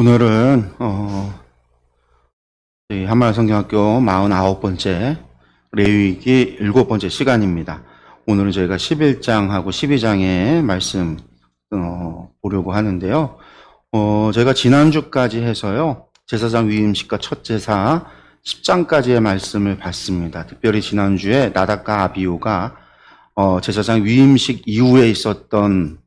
오늘은 저희 한마을성경학교 49번째 레위기 7번째 시간입니다. 오늘은 저희가 11장하고 12장의 말씀 보려고 하는데요. 저희가 지난주까지 해서요. 제사장 위임식과 첫 제사 10장까지의 말씀을 봤습니다. 특별히 지난주에 나답과 아비후가 제사장 위임식 이후에 있었던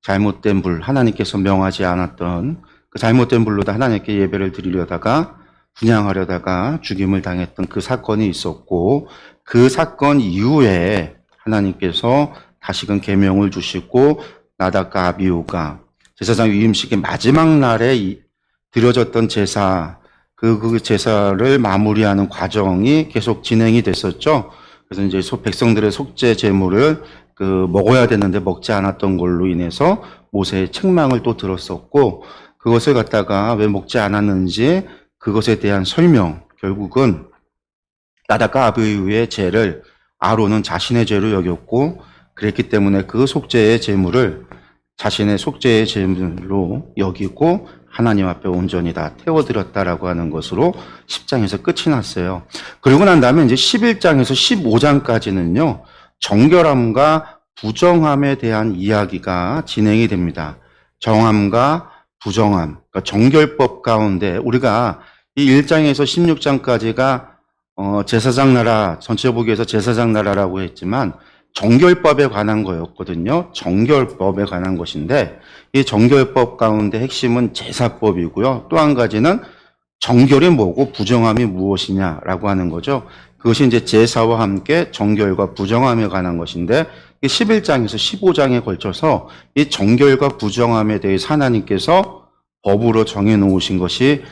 잘못된 불, 하나님께서 명하지 않았던 그 잘못된 불로다 하나님께 예배를 드리려다가 분향하려다가 죽임을 당했던 그 사건이 있었고, 그 사건 이후에 하나님께서 다시금 계명을 주시고 나답과 아비후가 제사장 위임식의 마지막 날에 드려졌던 제사, 그 제사를 마무리하는 과정이 계속 진행이 됐었죠. 그래서 이제 백성들의 속죄 제물을 먹어야 되는데 먹지 않았던 걸로 인해서 모세의 책망을 또 들었었고, 그것을 갖다가 왜 먹지 않았는지 그것에 대한 설명, 결국은 나답과 아비후의 죄를 아론은 자신의 죄로 여겼고, 그랬기 때문에 그 속죄의 제물을 자신의 속죄의 제물로 여기고 하나님 앞에 온전히 다 태워드렸다라고 하는 것으로 10장에서 끝이 났어요. 그리고 난 다음에 이제 11장에서 15장까지는요, 정결함과 부정함에 대한 이야기가 진행이 됩니다. 정함과 부정함, 그러니까 정결법 가운데 우리가 이 1장에서 16장까지가 제사장 나라, 전체 보기에서 제사장 나라라고 했지만 정결법에 관한 거였거든요. 정결법에 관한 것인데, 이 정결법 가운데 핵심은 제사법이고요. 또 한 가지는 정결이 뭐고 부정함이 무엇이냐라고 하는 거죠. 그것이 이제 제사와 함께 정결과 부정함에 관한 것인데, 11장에서 15장에 걸쳐서 이 정결과 부정함에 대해서 하나님께서 법으로 정해 놓으신 것이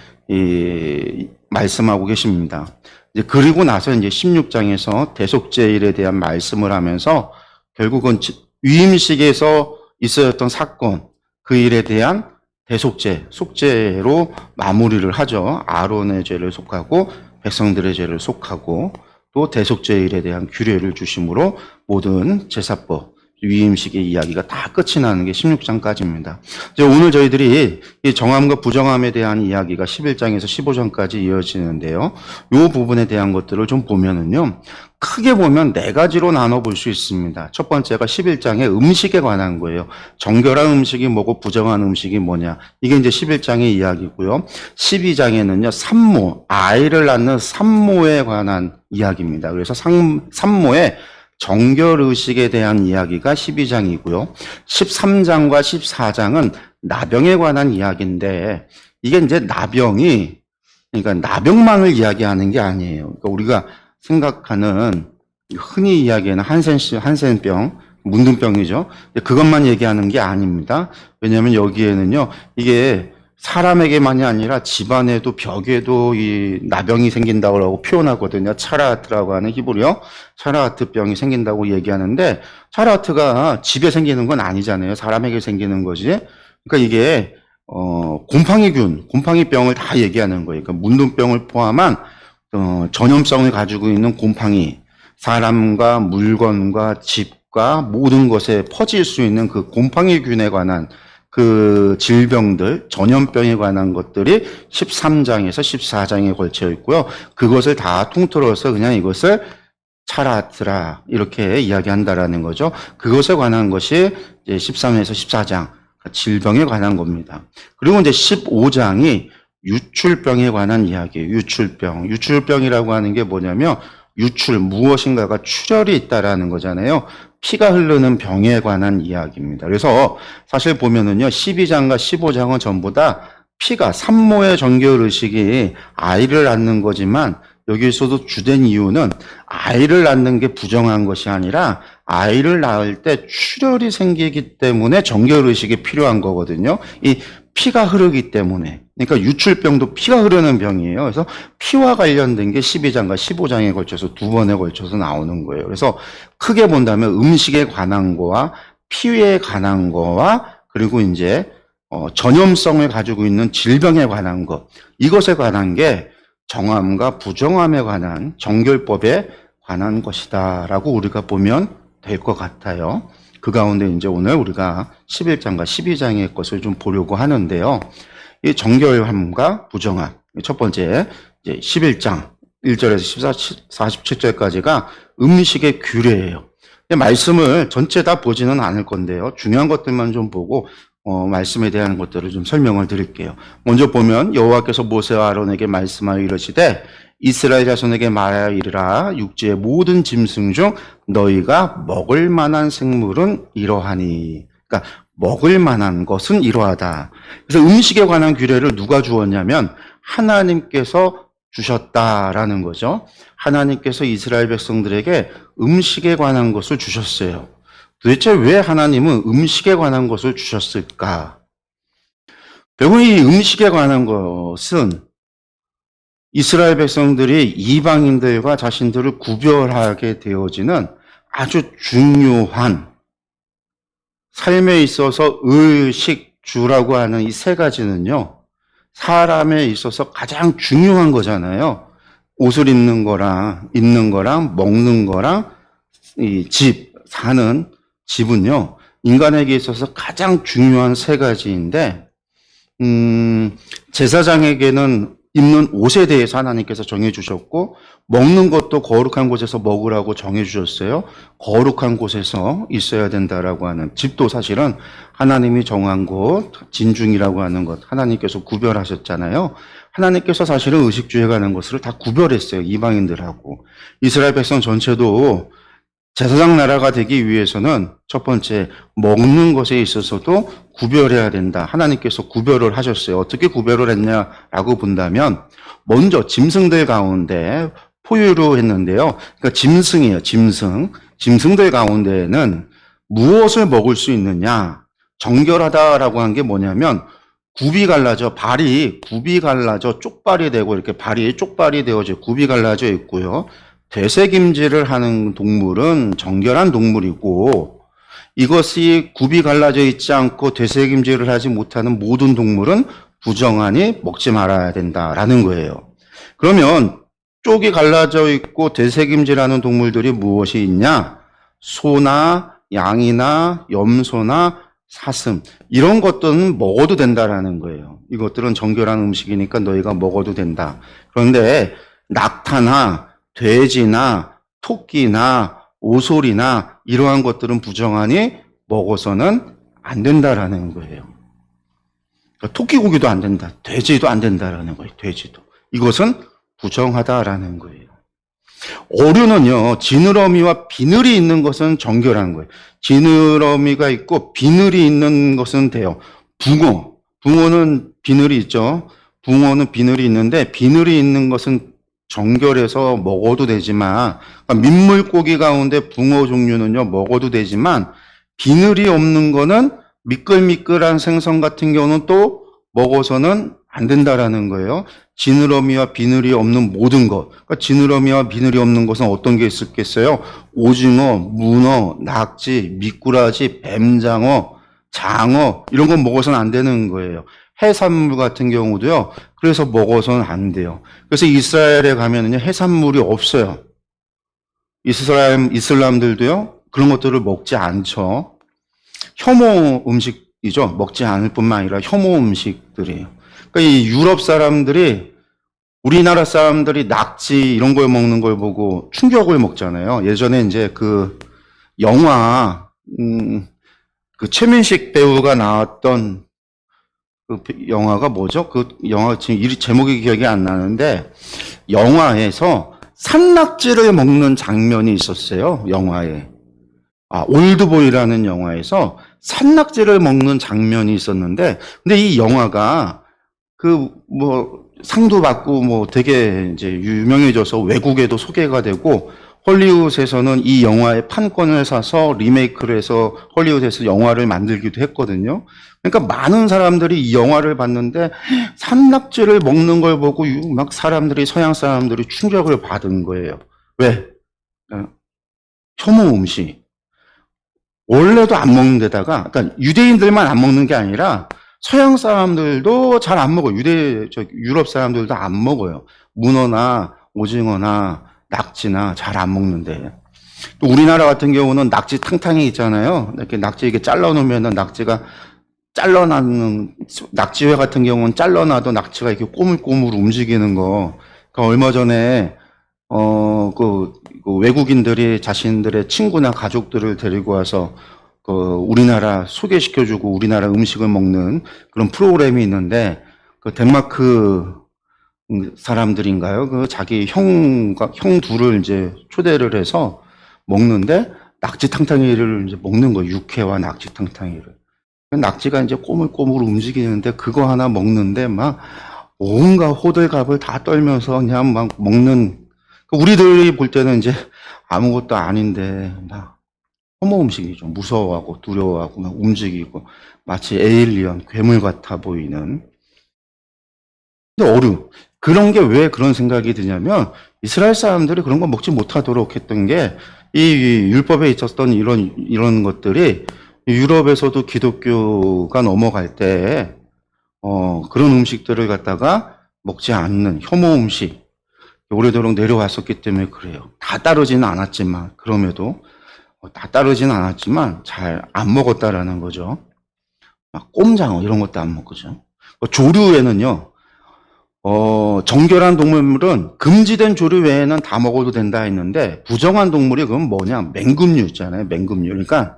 말씀하고 계십니다. 이제 그리고 나서 이제 16장에서 대속죄일에 대한 말씀을 하면서 결국은 위임식에서 있었던 사건, 그 일에 대한 대속죄, 속죄로 마무리를 하죠. 아론의 죄를 속하고 백성들의 죄를 속하고 또 대속죄일에 대한 규례를 주심으로 모든 제사법, 위임식의 이야기가 다 끝이 나는 게 16장까지입니다. 이제 오늘 저희들이 이 정함과 부정함에 대한 이야기가 11장에서 15장까지 이어지는데요. 이 부분에 대한 것들을 좀 보면은요, 크게 보면 네 가지로 나눠볼 수 있습니다. 첫 번째가 11장의 음식에 관한 거예요. 정결한 음식이 뭐고 부정한 음식이 뭐냐. 이게 이제 11장의 이야기고요. 12장에는요, 산모, 아이를 낳는 산모에 관한 이야기입니다. 그래서 산모의 정결의식에 대한 이야기가 12장이고요. 13장과 14장은 나병에 관한 이야기인데, 이게 이제 나병이, 그러니까 나병만을 이야기하는 게 아니에요. 그러니까 우리가 생각하는, 흔히 이야기하는 한센병, 문둥병이죠. 그것만 얘기하는 게 아닙니다. 왜냐하면 여기에는요, 이게 사람에게만이 아니라 집안에도 벽에도 이 나병이 생긴다고 표현하거든요. 차라하트라고 하는 히브리어 차라하트 병이 생긴다고 얘기하는데, 차라하트가 집에 생기는 건 아니잖아요. 사람에게 생기는 거지. 그러니까 이게 곰팡이병을 다 얘기하는 거예요. 그러니까 문둥병을 포함한 전염성을 가지고 있는 곰팡이, 사람과 물건과 집과 모든 것에 퍼질 수 있는 그 곰팡이균에 관한 그 질병들, 전염병에 관한 것들이 13장에서 14장에 걸쳐 있고요. 그것을 다 통틀어서 그냥 이것을 차라트라 이렇게 이야기한다라는 거죠. 그것에 관한 것이 이제 13에서 14장, 질병에 관한 겁니다. 그리고 이제 15장이 유출병에 관한 이야기예요. 유출병. 유출병이라고 하는 게 뭐냐면 무엇인가가 출혈이 있다라는 거잖아요. 피가 흐르는 병에 관한 이야기입니다. 그래서 사실 보면은요, 12장과 15장은 전부 다 피가, 산모의 정결의식이 아이를 낳는 거지만, 여기서도 주된 이유는 아이를 낳는 게 부정한 것이 아니라 아이를 낳을 때 출혈이 생기기 때문에 정결의식이 필요한 거거든요. 이 피가 흐르기 때문에. 그러니까 유출병도 피가 흐르는 병이에요. 그래서 피와 관련된 게 12장과 15장에 걸쳐서 두 번에 걸쳐서 나오는 거예요. 그래서 크게 본다면 음식에 관한 거와 피에 관한 거와 그리고 이제 전염성을 가지고 있는 질병에 관한 것, 이것에 관한 게 정함과 부정함에 관한 정결법에 관한 것이다라고 우리가 보면 될 것 같아요. 그 가운데 이제 오늘 우리가 11장과 12장의 것을 좀 보려고 하는데요. 이 정결함과 부정함. 첫 번째, 이제 11장 1절에서 47절까지가 음식의 규례예요. 말씀을 전체 다 보지는 않을 건데요. 중요한 것들만 좀 보고 말씀에 대한 것들을 좀 설명을 드릴게요. 먼저 보면 여호와께서 모세와 아론에게 말씀하여 이르시되 이스라엘 자손에게 말하여 이르라 육지의 모든 짐승 중 너희가 먹을 만한 생물은 이러하니. 그러니까 먹을 만한 것은 이러하다. 그래서 음식에 관한 규례를 누가 주었냐면 하나님께서 주셨다라는 거죠. 하나님께서 이스라엘 백성들에게 음식에 관한 것을 주셨어요. 도대체 왜 하나님은 음식에 관한 것을 주셨을까? 결국 이 음식에 관한 것은 이스라엘 백성들이 이방인들과 자신들을 구별하게 되어지는 아주 중요한 삶에 있어서 의식주라고 하는 이 세 가지는요, 사람에 있어서 가장 중요한 거잖아요. 옷을 입는 거랑, 먹는 거랑, 이 집, 사는 집은요, 인간에게 있어서 가장 중요한 세 가지인데, 제사장에게는 입는 옷에 대해서 하나님께서 정해주셨고, 먹는 것도 거룩한 곳에서 먹으라고 정해주셨어요. 거룩한 곳에서 있어야 된다라고 하는, 집도 사실은 하나님이 정한 곳, 진중이라고 하는 것, 하나님께서 구별하셨잖아요. 하나님께서 사실은 의식주에 관한 것을 다 구별했어요. 이방인들하고. 이스라엘 백성 전체도 제사장 나라가 되기 위해서는 첫 번째, 먹는 것에 있어서도 구별해야 된다. 하나님께서 구별을 하셨어요. 어떻게 구별을 했냐라고 본다면, 먼저 짐승들 가운데 포유로 했는데요. 그러니까 짐승이에요, 짐승. 짐승들 가운데에는 무엇을 먹을 수 있느냐? 정결하다라고 한 게 뭐냐면, 굽이 갈라져, 발이 굽이 갈라져 쪽발이 되고, 이렇게 발이 쪽발이 되어져 굽이 갈라져 있고요. 되새김질을 하는 동물은 정결한 동물이고, 이것이 굽이 갈라져 있지 않고 되새김질을 하지 못하는 모든 동물은 부정하니 먹지 말아야 된다라는 거예요. 그러면 쪽이 갈라져 있고 되새김질하는 동물들이 무엇이 있냐? 소나 양이나 염소나 사슴, 이런 것들은 먹어도 된다라는 거예요. 이것들은 정결한 음식이니까 너희가 먹어도 된다. 그런데 낙타나 돼지나 토끼나 오솔이나 이러한 것들은 부정하니 먹어서는 안 된다라는 거예요. 그러니까 토끼 고기도 안 된다. 돼지도 안 된다라는 거예요. 돼지도. 이것은 부정하다라는 거예요. 어류는요, 지느러미와 비늘이 있는 것은 정결한 거예요. 지느러미가 있고 비늘이 있는 것은 돼요. 붕어는 비늘이 있죠. 붕어는 비늘이 있는데 비늘이 있는 것은 정결해서 먹어도 되지만, 그러니까 민물고기 가운데 붕어 종류는요, 먹어도 되지만, 비늘이 없는 거는 미끌미끌한 생선 같은 경우는 또 먹어서는 안 된다라는 거예요. 지느러미와 비늘이 없는 모든 것. 그러니까 지느러미와 비늘이 없는 것은 어떤 게 있겠어요? 오징어, 문어, 낙지, 미꾸라지, 뱀장어, 장어, 이런 건 먹어서는 안 되는 거예요. 해산물 같은 경우도요, 그래서 먹어서는 안 돼요. 그래서 이스라엘에 가면은요, 해산물이 없어요. 이슬람들도요, 그런 것들을 먹지 않죠. 혐오 음식이죠. 먹지 않을 뿐만 아니라 혐오 음식들이에요. 그러니까 이 유럽 사람들이, 우리나라 사람들이 낙지 이런 걸 먹는 걸 보고 충격을 먹잖아요. 예전에 이제 그 영화, 그 최민식 배우가 나왔던 그 영화가 뭐죠? 그 영화 지금 제목이 기억이 안 나는데, 영화에서 산낙지를 먹는 장면이 있었어요. 영화에. 올드보이라는 영화에서 산낙지를 먹는 장면이 있었는데, 근데 이 영화가 상도 받고 되게 이제 유명해져서 외국에도 소개가 되고, 헐리우드에서는 이 영화의 판권을 사서 리메이크를 해서 헐리우드에서 영화를 만들기도 했거든요. 그러니까 많은 사람들이 이 영화를 봤는데 산낙지를 먹는 걸 보고 막 서양 사람들이 충격을 받은 거예요. 왜? 혐오 음식. 원래도 안 먹는 데다가, 그러니까 유대인들만 안 먹는 게 아니라 서양 사람들도 잘 안 먹어요. 유럽 사람들도 안 먹어요. 문어나 오징어나 낙지나 잘 안 먹는데. 또 우리나라 같은 경우는 낙지 탕탕이 있잖아요. 이렇게 낙지 잘라 놓으면 낙지가 잘라나는, 낙지회 같은 경우는 잘라놔도 낙지가 이렇게 꼬물꼬물 움직이는 거. 그러니까 얼마 전에, 그 외국인들이 자신들의 친구나 가족들을 데리고 와서 그 우리나라 소개시켜주고 우리나라 음식을 먹는 그런 프로그램이 있는데, 그 덴마크 사람들인가요? 그 자기 형 둘을 이제 초대를 해서 먹는데 낙지탕탕이를 이제 먹는 거예요. 육회와 낙지탕탕이를. 낙지가 이제 꼬물꼬물 움직이는데 그거 하나 먹는데 막 온갖 호들갑을 다 떨면서 그냥 막 먹는, 우리들이 볼 때는 이제 아무것도 아닌데 막 혐오 음식이죠. 무서워하고 두려워하고 막 움직이고 마치 에일리언, 괴물 같아 보이는. 근데 그런 게 왜 그런 생각이 드냐면 이스라엘 사람들이 그런 거 먹지 못하도록 했던 게 이 율법에 있었던 이런 것들이 유럽에서도 기독교가 넘어갈 때 그런 음식들을 갖다가 먹지 않는 혐오 음식 오래도록 내려왔었기 때문에 그래요. 다 따르지는 않았지만 그럼에도 다 따르지는 않았지만 잘 안 먹었다라는 거죠. 막 꼼장어 이런 것도 안 먹죠. 조류에는요. 정결한 동물은 금지된 조류 외에는 다 먹어도 된다 했는데 부정한 동물이 그건 뭐냐? 맹금류 있잖아요. 맹금류. 그러니까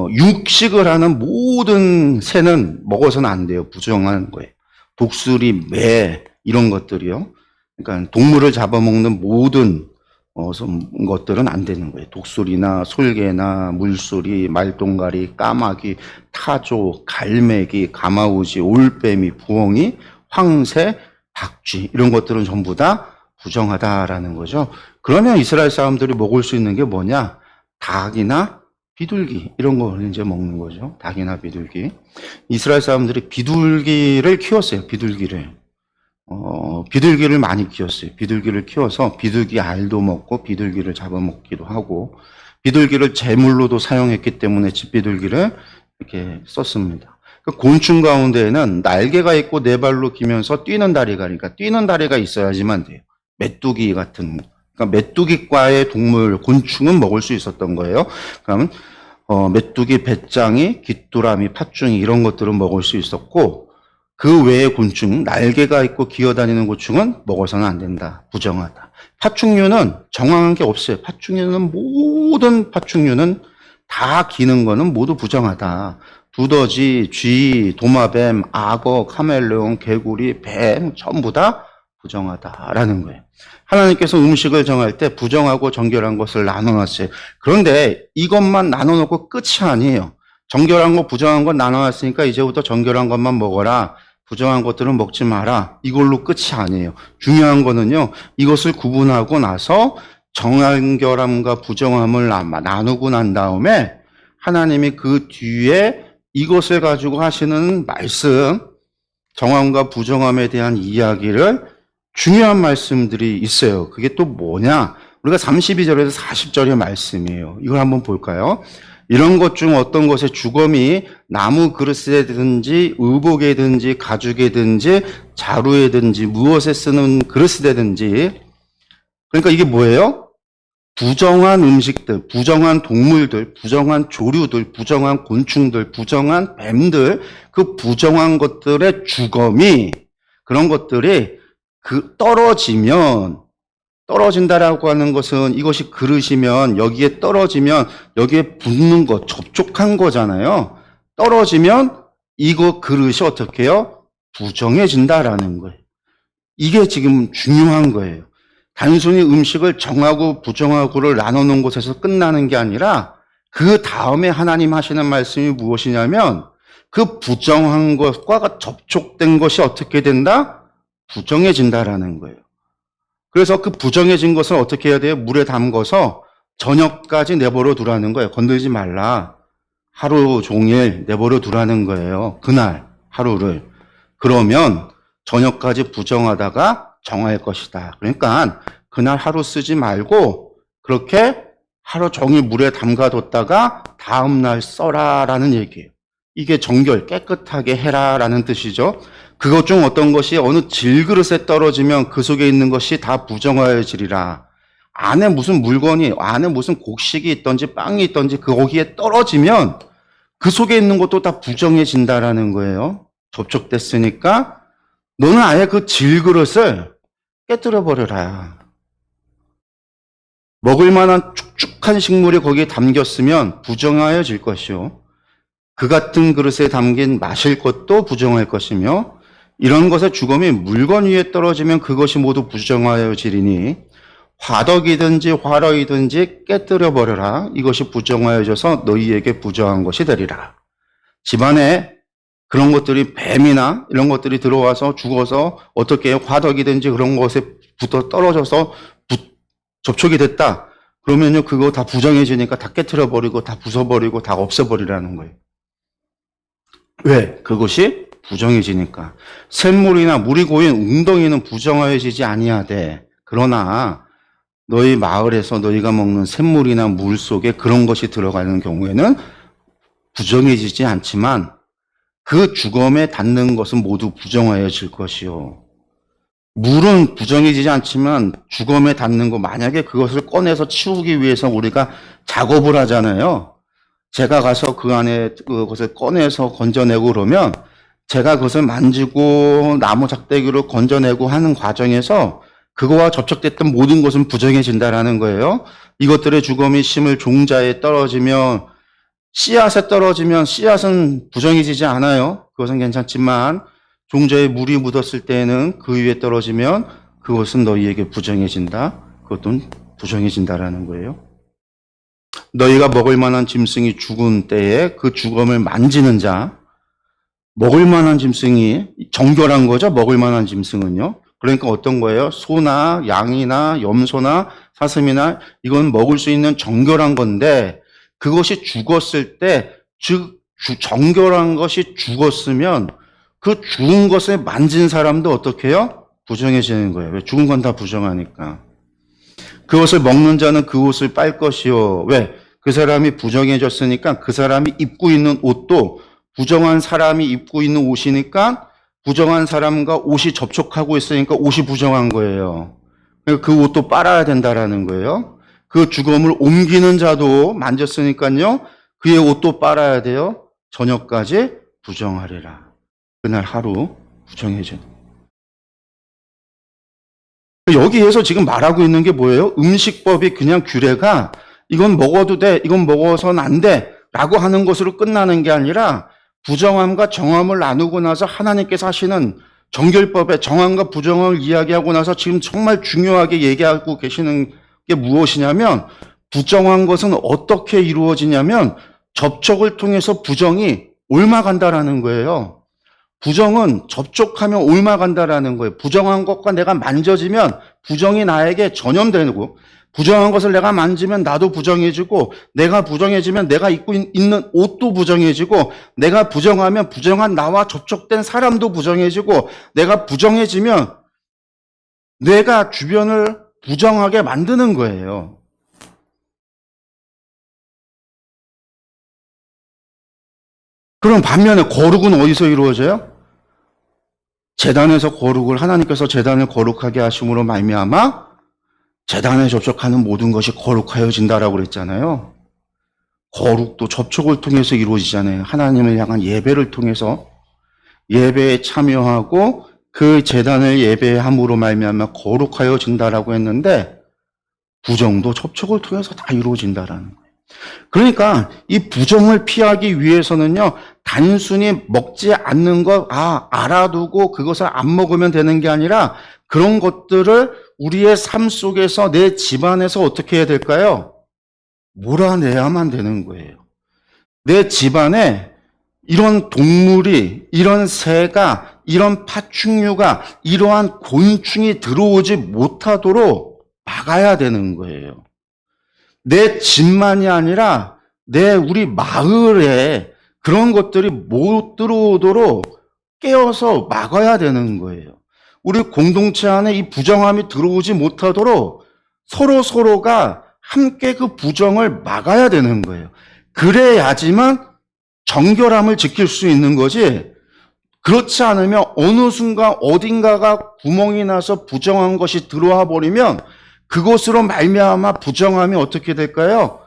육식을 하는 모든 새는 먹어서는 안 돼요. 부정한 거예요. 독수리, 매 이런 것들이요. 그러니까 동물을 잡아먹는 모든 것들은 안 되는 거예요. 독수리나 솔개나 물소리, 말똥가리, 까마귀, 타조, 갈매기, 가마우지, 올빼미, 부엉이, 황새, 박쥐 이런 것들은 전부 다 부정하다라는 거죠. 그러면 이스라엘 사람들이 먹을 수 있는 게 뭐냐? 닭이나 비둘기 이런 걸 이제 먹는 거죠. 닭이나 비둘기. 이스라엘 사람들이 비둘기를 키웠어요. 비둘기를 많이 키웠어요. 비둘기를 키워서 비둘기 알도 먹고 비둘기를 잡아먹기도 하고 비둘기를 제물로도 사용했기 때문에 집비둘기를 이렇게 썼습니다. 그 곤충 가운데에는 날개가 있고 네 발로 기면서 뛰는 다리가, 그러니까 뛰는 다리가 있어야지만 돼요. 메뚜기 같은, 그러니까 메뚜기과의 동물, 곤충은 먹을 수 있었던 거예요. 그러면 메뚜기, 배짱이, 귀뚜라미, 팥중이 이런 것들은 먹을 수 있었고 그 외의 곤충, 날개가 있고 기어다니는 곤충은 먹어서는 안 된다. 부정하다. 파충류는 정황한 게 없어요. 모든 파충류는 다 기는 거는 모두 부정하다. 두더지, 쥐, 도마뱀, 악어, 카멜레온, 개구리, 뱀 전부 다 부정하다라는 거예요. 하나님께서 음식을 정할 때 부정하고 정결한 것을 나눠놨어요. 그런데 이것만 나눠놓고 끝이 아니에요. 정결한 거, 부정한 거 나눠놨으니까 이제부터 정결한 것만 먹어라. 부정한 것들은 먹지 마라. 이걸로 끝이 아니에요. 중요한 거는요. 이것을 구분하고 나서 정결함과 부정함을 나누고 난 다음에 하나님이 그 뒤에 이것을 가지고 하시는 말씀, 정함과 부정함에 대한 이야기를 중요한 말씀들이 있어요. 그게 또 뭐냐? 우리가 32절에서 40절의 말씀이에요. 이걸 한번 볼까요? 이런 것 중 어떤 것의 주검이 나무 그릇이든지 의복이든지 가죽이든지 자루이든지 무엇에 쓰는 그릇이든지, 그러니까 이게 뭐예요? 부정한 음식들, 부정한 동물들, 부정한 조류들, 부정한 곤충들, 부정한 뱀들, 그 부정한 것들의 주검이, 그런 것들이 떨어진다라고 하는 것은 이것이 그릇이면 여기에 떨어지면 여기에 붙는 것, 접촉한 거잖아요. 떨어지면 이거 그릇이 어떻게 해요? 부정해진다라는 거예요. 이게 지금 중요한 거예요. 단순히 음식을 정하고 부정하고를 나누는 곳에서 끝나는 게 아니라 그 다음에 하나님 하시는 말씀이 무엇이냐면 그 부정한 것과 접촉된 것이 어떻게 된다? 부정해진다라는 거예요. 그래서 그 부정해진 것을 어떻게 해야 돼요? 물에 담궈서 저녁까지 내버려 두라는 거예요. 건들지 말라. 하루 종일 내버려 두라는 거예요. 그날 하루를. 그러면 저녁까지 부정하다가 정할 것이다. 그러니까 그날 하루 쓰지 말고 그렇게 하루 종일 물에 담가뒀다가 다음날 써라라는 얘기예요. 이게 정결, 깨끗하게 해라라는 뜻이죠. 그것 중 어떤 것이 어느 질그릇에 떨어지면 그 속에 있는 것이 다 부정하여지리라. 안에 무슨 물건이, 안에 무슨 곡식이 있던지 빵이 있던지 거기에 떨어지면 그 속에 있는 것도 다 부정해진다라는 거예요. 접촉됐으니까 너는 아예 그 질그릇을 깨뜨려 버려라. 먹을 만한 축축한 식물이 거기에 담겼으면 부정하여질 것이요. 그 같은 그릇에 담긴 마실 것도 부정할 것이며 이런 것의 주검이 물건 위에 떨어지면 그것이 모두 부정하여지리니 화덕이든지 화러이든지 깨뜨려 버려라. 이것이 부정하여져서 너희에게 부정한 것이 되리라. 집안에 그런 것들이 뱀이나 이런 것들이 들어와서 죽어서 어떻게 화덕이든지 그런 것에 붙어 떨어져서 접촉이 됐다. 그러면요, 그거 다 부정해지니까 다 깨트려 버리고 다 부숴버리고 다 없애버리라는 거예요. 왜? 그것이 부정해지니까. 샘물이나 물이 고인 웅덩이는 부정하여지지 아니하되 그러나 너희 마을에서 너희가 먹는 샘물이나 물 속에 그런 것이 들어가는 경우에는 부정해지지 않지만 그 주검에 닿는 것은 모두 부정하여질 것이요. 물은 부정해지지 않지만 주검에 닿는 거 만약에 그것을 꺼내서 치우기 위해서 우리가 작업을 하잖아요. 제가 가서 그 안에 그것을 꺼내서 건져내고 그러면 제가 그것을 만지고 나무 작대기로 건져내고 하는 과정에서 그거와 접촉됐던 모든 것은 부정해진다라는 거예요. 이것들의 주검이 심을 종자에 떨어지면 씨앗에 떨어지면 씨앗은 부정해지지 않아요. 그것은 괜찮지만 종자에 물이 묻었을 때에는 그 위에 떨어지면 그것은 너희에게 부정해진다. 그것도 부정해진다라는 거예요. 너희가 먹을 만한 짐승이 죽은 때에 그 주검을 만지는 자, 먹을 만한 짐승이 정결한 거죠. 먹을 만한 짐승은요. 그러니까 어떤 거예요? 소나 양이나 염소나 사슴이나 이건 먹을 수 있는 정결한 건데 그것이 죽었을 때, 즉 정결한 것이 죽었으면 그 죽은 것을 만진 사람도 어떻게 해요? 부정해지는 거예요. 왜? 죽은 건 다 부정하니까. 그것을 먹는 자는 그 옷을 빨 것이요. 왜? 그 사람이 부정해졌으니까 그 사람이 입고 있는 옷도 부정한 사람이 입고 있는 옷이니까 부정한 사람과 옷이 접촉하고 있으니까 옷이 부정한 거예요. 그 옷도 빨아야 된다라는 거예요. 그 주검을 옮기는 자도 만졌으니까요. 그의 옷도 빨아야 돼요. 저녁까지 부정하리라. 그날 하루 부정해져. 여기에서 지금 말하고 있는 게 뭐예요? 음식법이 그냥 규례가 이건 먹어도 돼, 이건 먹어서는 안 돼 라고 하는 것으로 끝나는 게 아니라 부정함과 정함을 나누고 나서 하나님께서 하시는 정결법의 정함과 부정함을 이야기하고 나서 지금 정말 중요하게 얘기하고 계시는 게 무엇이냐면 부정한 것은 어떻게 이루어지냐면 접촉을 통해서 부정이 옮아간다라는 거예요. 부정은 접촉하면 옮아간다라는 거예요. 부정한 것과 내가 만져지면 부정이 나에게 전염되고 부정한 것을 내가 만지면 나도 부정해지고 내가 부정해지면 내가 입고 있는 옷도 부정해지고 내가 부정하면 부정한 나와 접촉된 사람도 부정해지고 내가 부정해지면 내가 주변을 부정하게 만드는 거예요. 그럼 반면에 거룩은 어디서 이루어져요? 제단에서 거룩을 하나님께서 제단을 거룩하게 하심으로 말미암아 제단에 접촉하는 모든 것이 거룩하여진다라고 그랬잖아요. 거룩도 접촉을 통해서 이루어지잖아요. 하나님을 향한 예배를 통해서 예배에 참여하고 그 제단을 예배함으로 말미암아 거룩하여진다라고 했는데 부정도 접촉을 통해서 다 이루어진다라는 거예요. 그러니까 이 부정을 피하기 위해서는요, 단순히 먹지 않는 것, 알아두고 그것을 안 먹으면 되는 게 아니라 그런 것들을 우리의 삶 속에서 내 집안에서 어떻게 해야 될까요? 몰아내야만 되는 거예요. 내 집안에 이런 동물이, 이런 새가, 이런 파충류가, 이러한 곤충이 들어오지 못하도록 막아야 되는 거예요. 내 집만이 아니라 우리 마을에 그런 것들이 못 들어오도록 깨어서 막아야 되는 거예요. 우리 공동체 안에 이 부정함이 들어오지 못하도록 서로가 함께 그 부정을 막아야 되는 거예요. 그래야지만 정결함을 지킬 수 있는 거지, 그렇지 않으면 어느 순간 어딘가가 구멍이 나서 부정한 것이 들어와 버리면 그것으로 말미암아 부정함이 어떻게 될까요?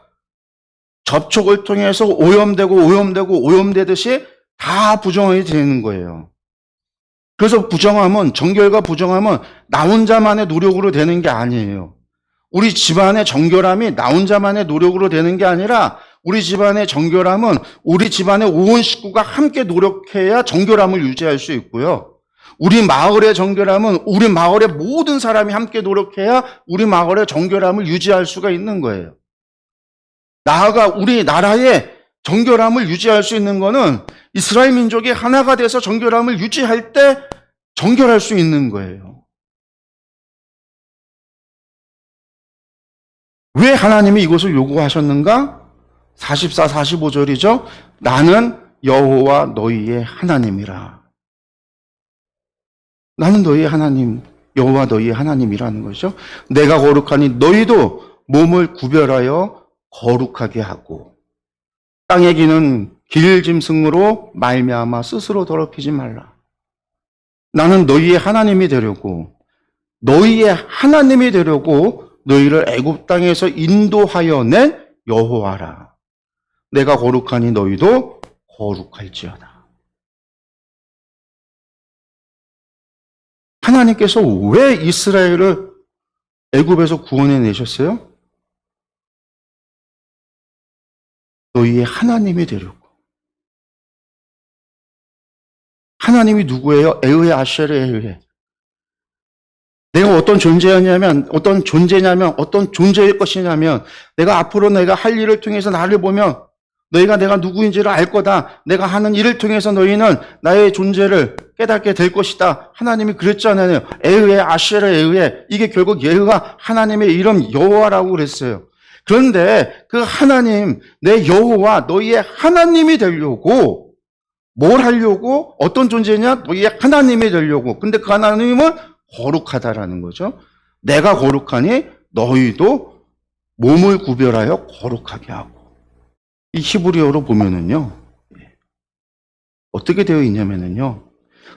접촉을 통해서 오염되듯이 다 부정이 되는 거예요. 그래서 정결과 부정함은 나 혼자만의 노력으로 되는 게 아니에요. 우리 집안의 정결함이 나 혼자만의 노력으로 되는 게 아니라 우리 집안의 정결함은 우리 집안의 온 식구가 함께 노력해야 정결함을 유지할 수 있고요. 우리 마을의 정결함은 우리 마을의 모든 사람이 함께 노력해야 우리 마을의 정결함을 유지할 수가 있는 거예요. 나아가 우리나라의 정결함을 유지할 수 있는 거는 이스라엘 민족이 하나가 돼서 정결함을 유지할 때 정결할 수 있는 거예요. 왜 하나님이 이것을 요구하셨는가? 44, 45절이죠. 나는 여호와 너희의 하나님이라. 나는 너희의 하나님, 여호와 너희의 하나님이라는 거죠. 내가 거룩하니 너희도 몸을 구별하여 거룩하게 하고 땅에 기는 길짐승으로 말미암아 스스로 더럽히지 말라. 나는 너희의 하나님이 되려고 너희를 애굽 땅에서 인도하여 낸 여호와라. 내가 거룩하니 너희도 거룩할지어다. 하나님께서 왜 이스라엘을 애굽에서 구원해 내셨어요? 너희의 하나님이 되려고. 하나님이 누구예요? 에흐의 아셀의 에흐의. 내가 어떤 존재냐면 어떤 존재일 것이냐면 내가 앞으로 내가 할 일을 통해서 나를 보면 너희가 내가 누구인지를 알 거다. 내가 하는 일을 통해서 너희는 나의 존재를 깨닫게 될 것이다. 하나님이 그랬잖아요. 에흐의 아셀의 에흐의. 이게 결국 예흐가 하나님의 이름 여호와라고 그랬어요. 그런데 그 하나님, 내 여호와 너희의 하나님이 되려고 뭘 하려고? 어떤 존재냐? 너희의 하나님이 되려고. 근데 그 하나님은 거룩하다라는 거죠. 내가 거룩하니 너희도 몸을 구별하여 거룩하게 하고. 이 히브리어로 보면은요, 어떻게 되어 있냐면은요,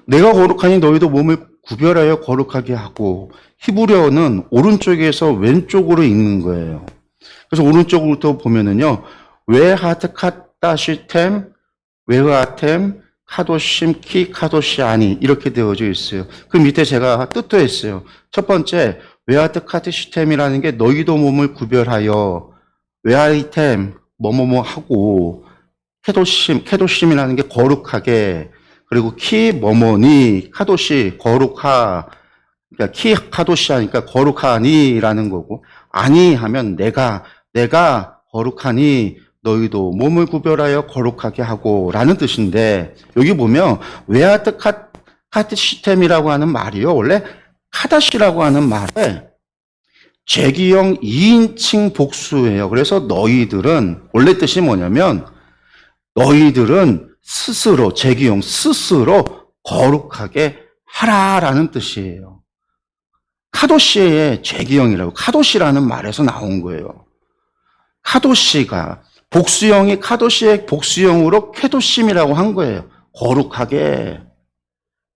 내가 거룩하니 너희도 몸을 구별하여 거룩하게 하고, 히브리어는 오른쪽에서 왼쪽으로 읽는 거예요. 그래서 오른쪽으로부터 보면은요, 웨하트 카다시템, 웨하템, 카도심, 키, 카도시아니 이렇게 되어져 있어요. 그 밑에 제가 뜻도 했어요. 첫 번째, 웨하트 카드시템이라는 게 너희도 몸을 구별하여 웨하이템, 뭐뭐뭐 하고, 캐도심이라는 게 거룩하게, 그리고 키, 뭐뭐니, 카도시, 거룩하, 그러니까 키, 카도시 하니까 거룩하니라는 거고, 아니 하면 내가 거룩하니 너희도 몸을 구별하여 거룩하게 하고 라는 뜻인데, 여기 보면 웨하트 카드시템이라고 하는 말이요, 원래 카다시라고 하는 말에 제기형 2인칭 복수예요. 그래서 너희들은 원래 뜻이 뭐냐면 너희들은 스스로 제기형 스스로 거룩하게 하라라는 뜻이에요. 카도시의 제기형이라고 카도시라는 말에서 나온 거예요. 카도시가 복수형이 카도시의 복수형으로 캐도심이라고 한 거예요. 거룩하게.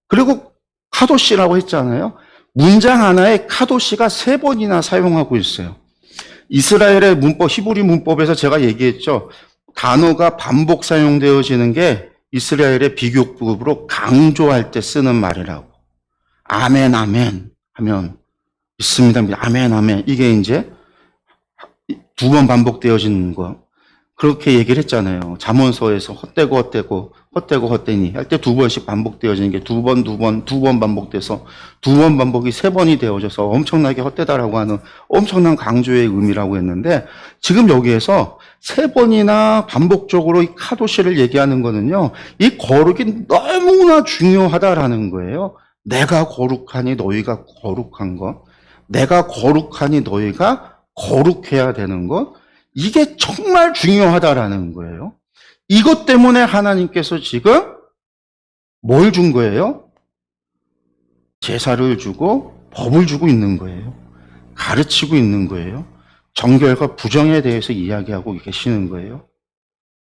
그리고 카도시라고 했잖아요. 문장 하나에 카도시가 3번이나 사용하고 있어요. 이스라엘의 문법, 히브리 문법에서 제가 얘기했죠. 단어가 반복 사용되어지는 게 이스라엘의 비교급으로 강조할 때 쓰는 말이라고. 아멘, 아멘 하면 있습니다. 아멘, 아멘. 이게 이제 2번 반복되어지는 거. 그렇게 얘기를 했잖아요. 잠언서에서 헛되니 할 때 2번씩 반복되어지는 게 두 번 반복돼서 2번 반복이 3번이 되어져서 엄청나게 헛되다라고 하는 엄청난 강조의 의미라고 했는데, 지금 여기에서 3번이나 반복적으로 이 카도시를 얘기하는 거는요, 이 거룩이 너무나 중요하다라는 거예요. 내가 거룩하니 너희가 거룩한 것, 내가 거룩하니 너희가 거룩해야 되는 것, 이게 정말 중요하다라는 거예요. 이것 때문에 하나님께서 지금 뭘 준 거예요? 제사를 주고 법을 주고 있는 거예요. 가르치고 있는 거예요. 정결과 부정에 대해서 이야기하고 계시는 거예요.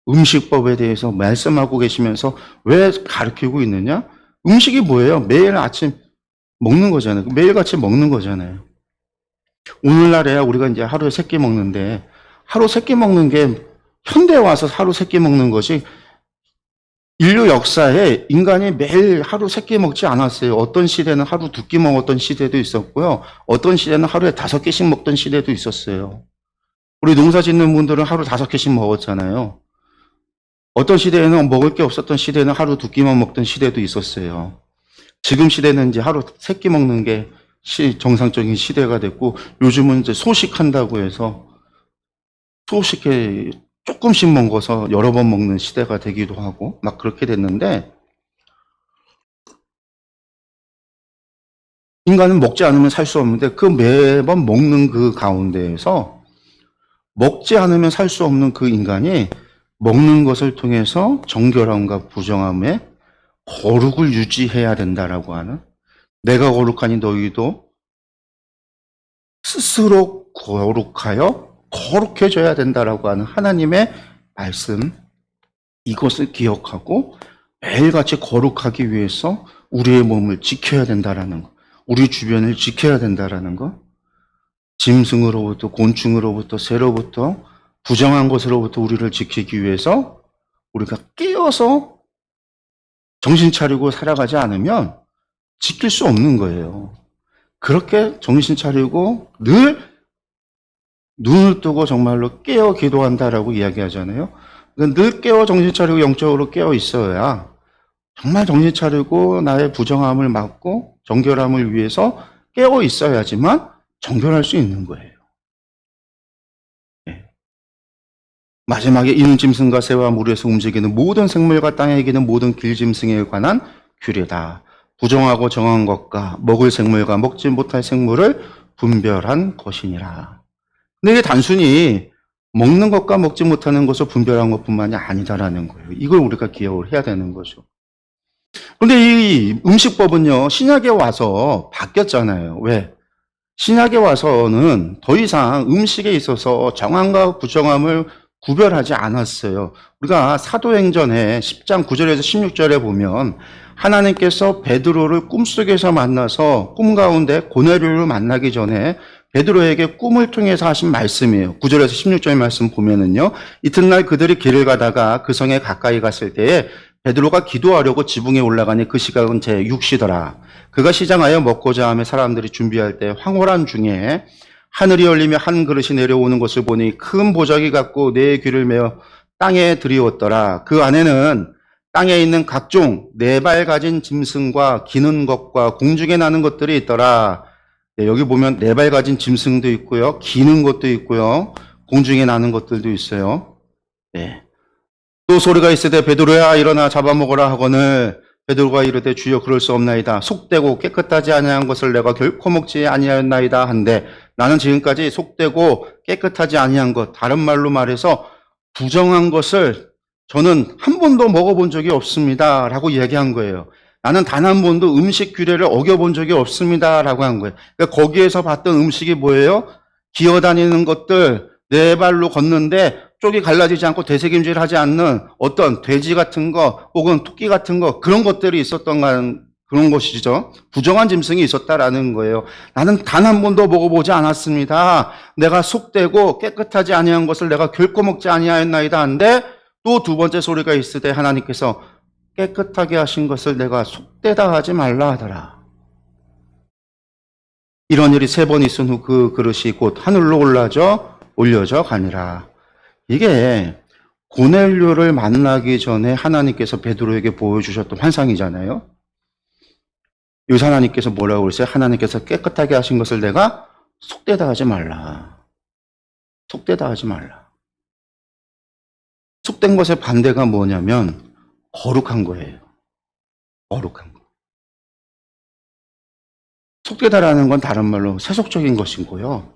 음식법에 대해서 말씀하고 계시면서 왜 가르치고 있느냐? 음식이 뭐예요? 매일 아침 먹는 거잖아요. 매일같이 먹는 거잖아요. 오늘날에야 우리가 이제 하루에 3끼 먹는데, 하루 3끼 먹는 게 현대에 와서 하루 세 끼 먹는 것이 인류 역사에 인간이 매일 하루 세 끼 먹지 않았어요. 어떤 시대는 하루 두 끼 먹었던 시대도 있었고요. 어떤 시대는 하루에 다섯 끼씩 먹던 시대도 있었어요. 우리 농사 짓는 분들은 하루 다섯 끼씩 먹었잖아요. 어떤 시대에는 먹을 게 없었던 시대는 하루 두 끼만 먹던 시대도 있었어요. 지금 시대는 이제 하루 세 끼 먹는 게 정상적인 시대가 됐고, 요즘은 이제 소식한다고 해서 소식에 조금씩 먹어서 여러 번 먹는 시대가 되기도 하고 막 그렇게 됐는데, 인간은 먹지 않으면 살 수 없는데 그 매번 먹는 그 가운데에서 먹지 않으면 살 수 없는 그 인간이 먹는 것을 통해서 정결함과 부정함의 거룩을 유지해야 된다라고 하는, 내가 거룩하니 너희도 스스로 거룩하여 거룩해져야 된다라고 하는 하나님의 말씀, 이것을 기억하고 매일같이 거룩하기 위해서 우리의 몸을 지켜야 된다라는 것, 우리 주변을 지켜야 된다라는 것, 짐승으로부터, 곤충으로부터, 새로부터, 부정한 것으로부터 우리를 지키기 위해서 우리가 깨어서 정신 차리고 살아가지 않으면 지킬 수 없는 거예요. 그렇게 정신 차리고 늘 눈을 뜨고 정말로 깨어 기도한다라고 이야기하잖아요. 늘 깨어 정신 차리고 영적으로 깨어 있어야 정말 정신 차리고 나의 부정함을 막고 정결함을 위해서 깨어 있어야지만 정결할 수 있는 거예요. 네. 마지막에 이는 짐승과 새와 물에서 움직이는 모든 생물과 땅에 기는 모든 길짐승에 관한 규례다. 부정하고 정한 것과 먹을 생물과 먹지 못할 생물을 분별한 것이니라. 근데 이게 단순히 먹는 것과 먹지 못하는 것을 분별한 것뿐만이 아니다라는 거예요. 이걸 우리가 기억을 해야 되는 거죠. 그런데 이 음식법은요, 신약에 와서 바뀌었잖아요. 왜? 신약에 와서는 더 이상 음식에 있어서 정함과 부정함을 구별하지 않았어요. 우리가 사도행전에 10장 9절에서 16절에 보면 하나님께서 베드로를 꿈속에서 만나서 꿈 가운데 고넬료를 만나기 전에 베드로에게 꿈을 통해서 하신 말씀이에요. 9절에서 16절의 말씀 보면은요, 이튿날 그들이 길을 가다가 그 성에 가까이 갔을 때에 베드로가 기도하려고 지붕에 올라가니 그 시각은 제 6시더라. 그가 시장하여 먹고자 하며 사람들이 준비할 때 황홀한 중에 하늘이 열리며 한 그릇이 내려오는 것을 보니 큰 보자기 같고 네 귀를 메어 땅에 들이웠더라. 그 안에는 땅에 있는 각종 네 발 가진 짐승과 기는 것과 공중에 나는 것들이 있더라. 네, 여기 보면 네 발 가진 짐승도 있고요, 기는 것도 있고요, 공중에 나는 것들도 있어요. 네. 또 소리가 있으되 베드로야 일어나 잡아먹으라 하거늘 베드로가 이르되 주여 그럴 수 없나이다. 속되고 깨끗하지 아니한 것을 내가 결코 먹지 아니하였나이다 한데, 나는 지금까지 속되고 깨끗하지 아니한 것, 다른 말로 말해서 부정한 것을 저는 한 번도 먹어본 적이 없습니다 라고 이야기한 거예요. 나는 단 한 번도 음식 규례를 어겨본 적이 없습니다 라고 한 거예요. 그러니까 거기에서 봤던 음식이 뭐예요? 기어다니는 것들, 네 발로 걷는데 쪽이 갈라지지 않고 되새김질 하지 않는 어떤 돼지 같은 거 혹은 토끼 같은 거, 그런 것들이 있었던 그런 것이죠. 부정한 짐승이 있었다라는 거예요. 나는 단 한 번도 먹어보지 않았습니다. 내가 속되고 깨끗하지 아니한 것을 내가 결코 먹지 아니하였나이다 한데, 또 두 번째 소리가 있으되 하나님께서 깨끗하게 하신 것을 내가 속되다 하지 말라 하더라. 이런 일이 세 번 있은 후 그 그릇이 곧 하늘로 올려져 가니라. 이게 고넬료를 만나기 전에 하나님께서 베드로에게 보여주셨던 환상이잖아요. 이 하나님께서 뭐라고 그랬어요? 하나님께서 깨끗하게 하신 것을 내가 속되다 하지 말라. 속되다 하지 말라. 속된 것의 반대가 뭐냐면 거룩한 거예요. 거룩한 거. 속되다라는 건 다른 말로 세속적인 것이고요.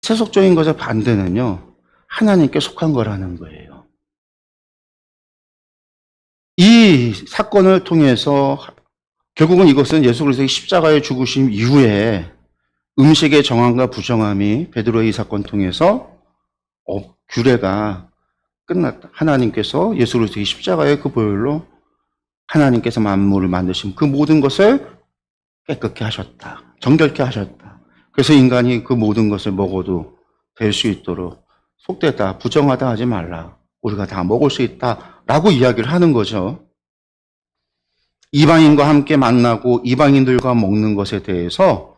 세속적인 것의 반대는요, 하나님께 속한 거라는 거예요. 이 사건을 통해서 결국은 이것은 예수 그리스도의 십자가의 죽으심 이후에 음식의 정함과 부정함이 베드로의 이 사건 통해서 규례가 끝났다. 하나님께서 예수 그리스도의 십자가의 그 보혈로 하나님께서 만물을 만드신 그 모든 것을 깨끗게 하셨다. 정결케 하셨다. 그래서 인간이 그 모든 것을 먹어도 될 수 있도록 속되다, 부정하다 하지 말라. 우리가 다 먹을 수 있다라고 이야기를 하는 거죠. 이방인과 함께 만나고 이방인들과 먹는 것에 대해서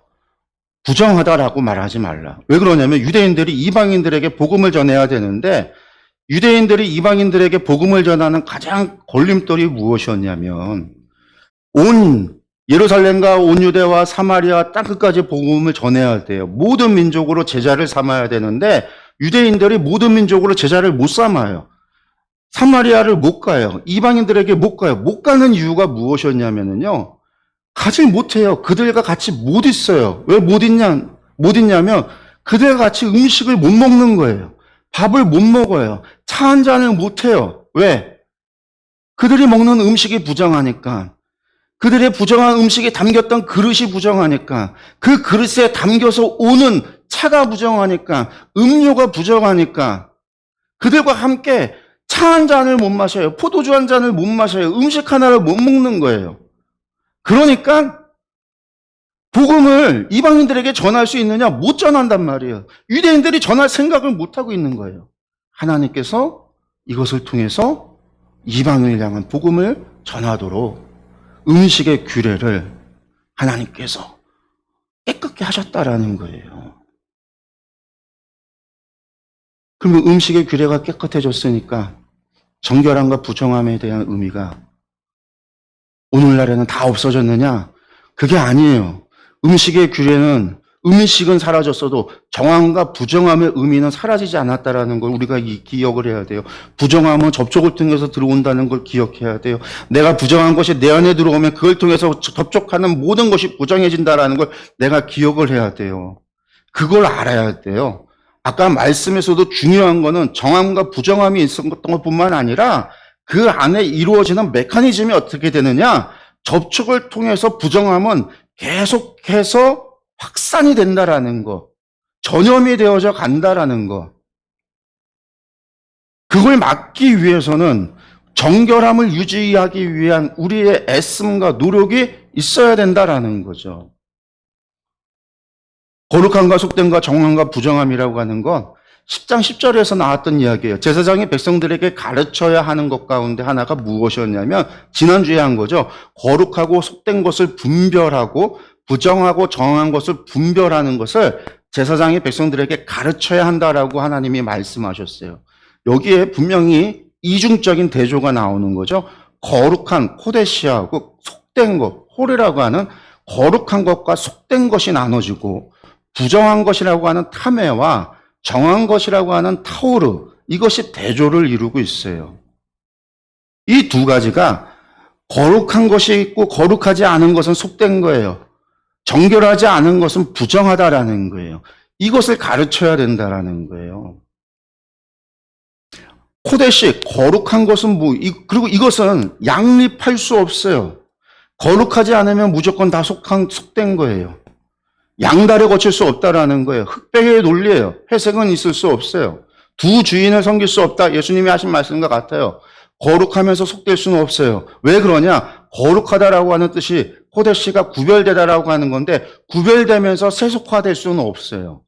부정하다라고 말하지 말라. 왜 그러냐면 유대인들이 이방인들에게 복음을 전해야 되는데 유대인들이 이방인들에게 복음을 전하는 가장 걸림돌이 무엇이었냐면 온 예루살렘과 온 유대와 사마리아 땅끝까지 복음을 전해야 돼요. 모든 민족으로 제자를 삼아야 되는데 유대인들이 모든 민족으로 제자를 못 삼아요. 사마리아를 못 가요. 이방인들에게 못 가요. 못 가는 이유가 무엇이었냐면요. 가지 못해요. 그들과 같이 못 있어요. 왜 못 있냐면 그들과 같이 음식을 못 먹는 거예요. 밥을 못 먹어요. 차 한 잔을 못 해요. 왜? 그들이 먹는 음식이 부정하니까. 그들의 부정한 음식이 담겼던 그릇이 부정하니까. 그 그릇에 담겨서 오는 차가 부정하니까. 음료가 부정하니까. 그들과 함께 차 한 잔을 못 마셔요. 포도주 한 잔을 못 마셔요. 음식 하나를 못 먹는 거예요. 그러니까 복음을 이방인들에게 전할 수 있느냐? 못 전한단 말이에요. 유대인들이 전할 생각을 못 하고 있는 거예요. 하나님께서 이것을 통해서 이방인을 향한 복음을 전하도록 음식의 규례를 하나님께서 깨끗게 하셨다라는 거예요. 그러면 음식의 규례가 깨끗해졌으니까 정결함과 부정함에 대한 의미가 오늘날에는 다 없어졌느냐? 그게 아니에요. 음식의 규례는 음식은 사라졌어도 정함과 부정함의 의미는 사라지지 않았다라는 걸 우리가 기억을 해야 돼요. 부정함은 접촉을 통해서 들어온다는 걸 기억해야 돼요. 내가 부정한 것이 내 안에 들어오면 그걸 통해서 접촉하는 모든 것이 부정해진다라는 걸 내가 기억을 해야 돼요. 그걸 알아야 돼요. 아까 말씀에서도 중요한 거는 정함과 부정함이 있었던 것뿐만 아니라 그 안에 이루어지는 메커니즘이 어떻게 되느냐? 접촉을 통해서 부정함은 계속해서 확산이 된다라는 거, 전염이 되어져 간다라는 거. 그걸 막기 위해서는 정결함을 유지하기 위한 우리의 애씀과 노력이 있어야 된다라는 거죠. 거룩함과 속됨과 정함과 부정함이라고 하는 건 10장 10절에서 나왔던 이야기예요. 제사장이 백성들에게 가르쳐야 하는 것 가운데 하나가 무엇이었냐면 지난주에 한 거죠. 거룩하고 속된 것을 분별하고 부정하고 정한 것을 분별하는 것을 제사장이 백성들에게 가르쳐야 한다라고 하나님이 말씀하셨어요. 여기에 분명히 이중적인 대조가 나오는 거죠. 거룩한 코데시하고 속된 것, 홀이라고 하는 거룩한 것과 속된 것이 나눠지고 부정한 것이라고 하는 타메와 정한 것이라고 하는 타오르, 이것이 대조를 이루고 있어요. 이 두 가지가 거룩한 것이 있고 거룩하지 않은 것은 속된 거예요. 정결하지 않은 것은 부정하다라는 거예요. 이것을 가르쳐야 된다라는 거예요. 코데시, 거룩한 것은 그리고 이것은 양립할 수 없어요. 거룩하지 않으면 무조건 다 속된 거예요. 양다리 거칠 수 없다라는 거예요. 흑백의 논리예요. 회색은 있을 수 없어요. 두 주인을 섬길 수 없다. 예수님이 하신 말씀과 같아요. 거룩하면서 속될 수는 없어요. 왜 그러냐? 거룩하다라고 하는 뜻이 코데시가 구별되다라고 하는 건데 구별되면서 세속화될 수는 없어요.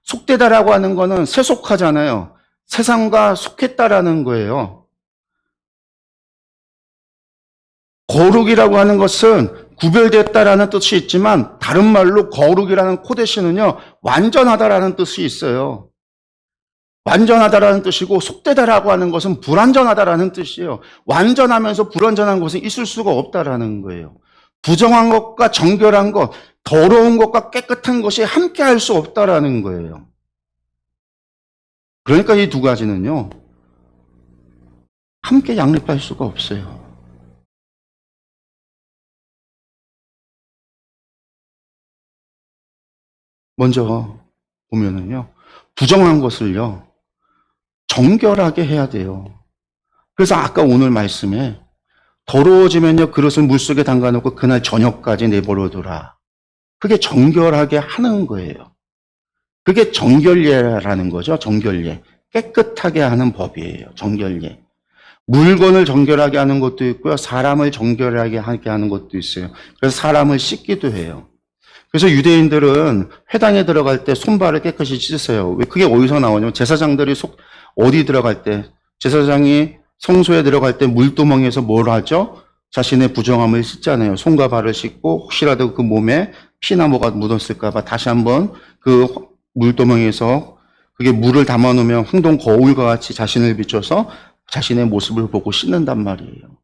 속되다라고 하는 거는 세속화잖아요. 세상과 속했다라는 거예요. 거룩이라고 하는 것은 구별됐다라는 뜻이 있지만 다른 말로 거룩이라는 코데시는요 완전하다라는 뜻이 있어요. 완전하다라는 뜻이고 속되다라고 하는 것은 불완전하다라는 뜻이에요. 완전하면서 불완전한 것은 있을 수가 없다라는 거예요. 부정한 것과 정결한 것, 더러운 것과 깨끗한 것이 함께 할 수 없다라는 거예요. 그러니까 이 두 가지는요 함께 양립할 수가 없어요. 먼저 보면은요, 부정한 것을요, 정결하게 해야 돼요. 그래서 아까 오늘 말씀에 더러워지면요, 그릇을 물속에 담가놓고 그날 저녁까지 내버려둬라. 그게 정결하게 하는 거예요. 그게 정결례라는 거죠, 정결례. 깨끗하게 하는 법이에요, 정결례. 물건을 정결하게 하는 것도 있고요, 사람을 정결하게 하는 것도 있어요. 그래서 사람을 씻기도 해요. 그래서 유대인들은 회당에 들어갈 때 손발을 깨끗이 씻으세요. 왜 그게 어디서 나오냐면 제사장들이 어디 들어갈 때 제사장이 성소에 들어갈 때 물두멍에서 뭘 하죠? 자신의 부정함을 씻잖아요. 손과 발을 씻고 혹시라도 그 몸에 피나 뭐가 묻었을까봐 다시 한번 그 물두멍에서 그게 물을 담아놓으면 황동 거울과 같이 자신을 비춰서 자신의 모습을 보고 씻는단 말이에요.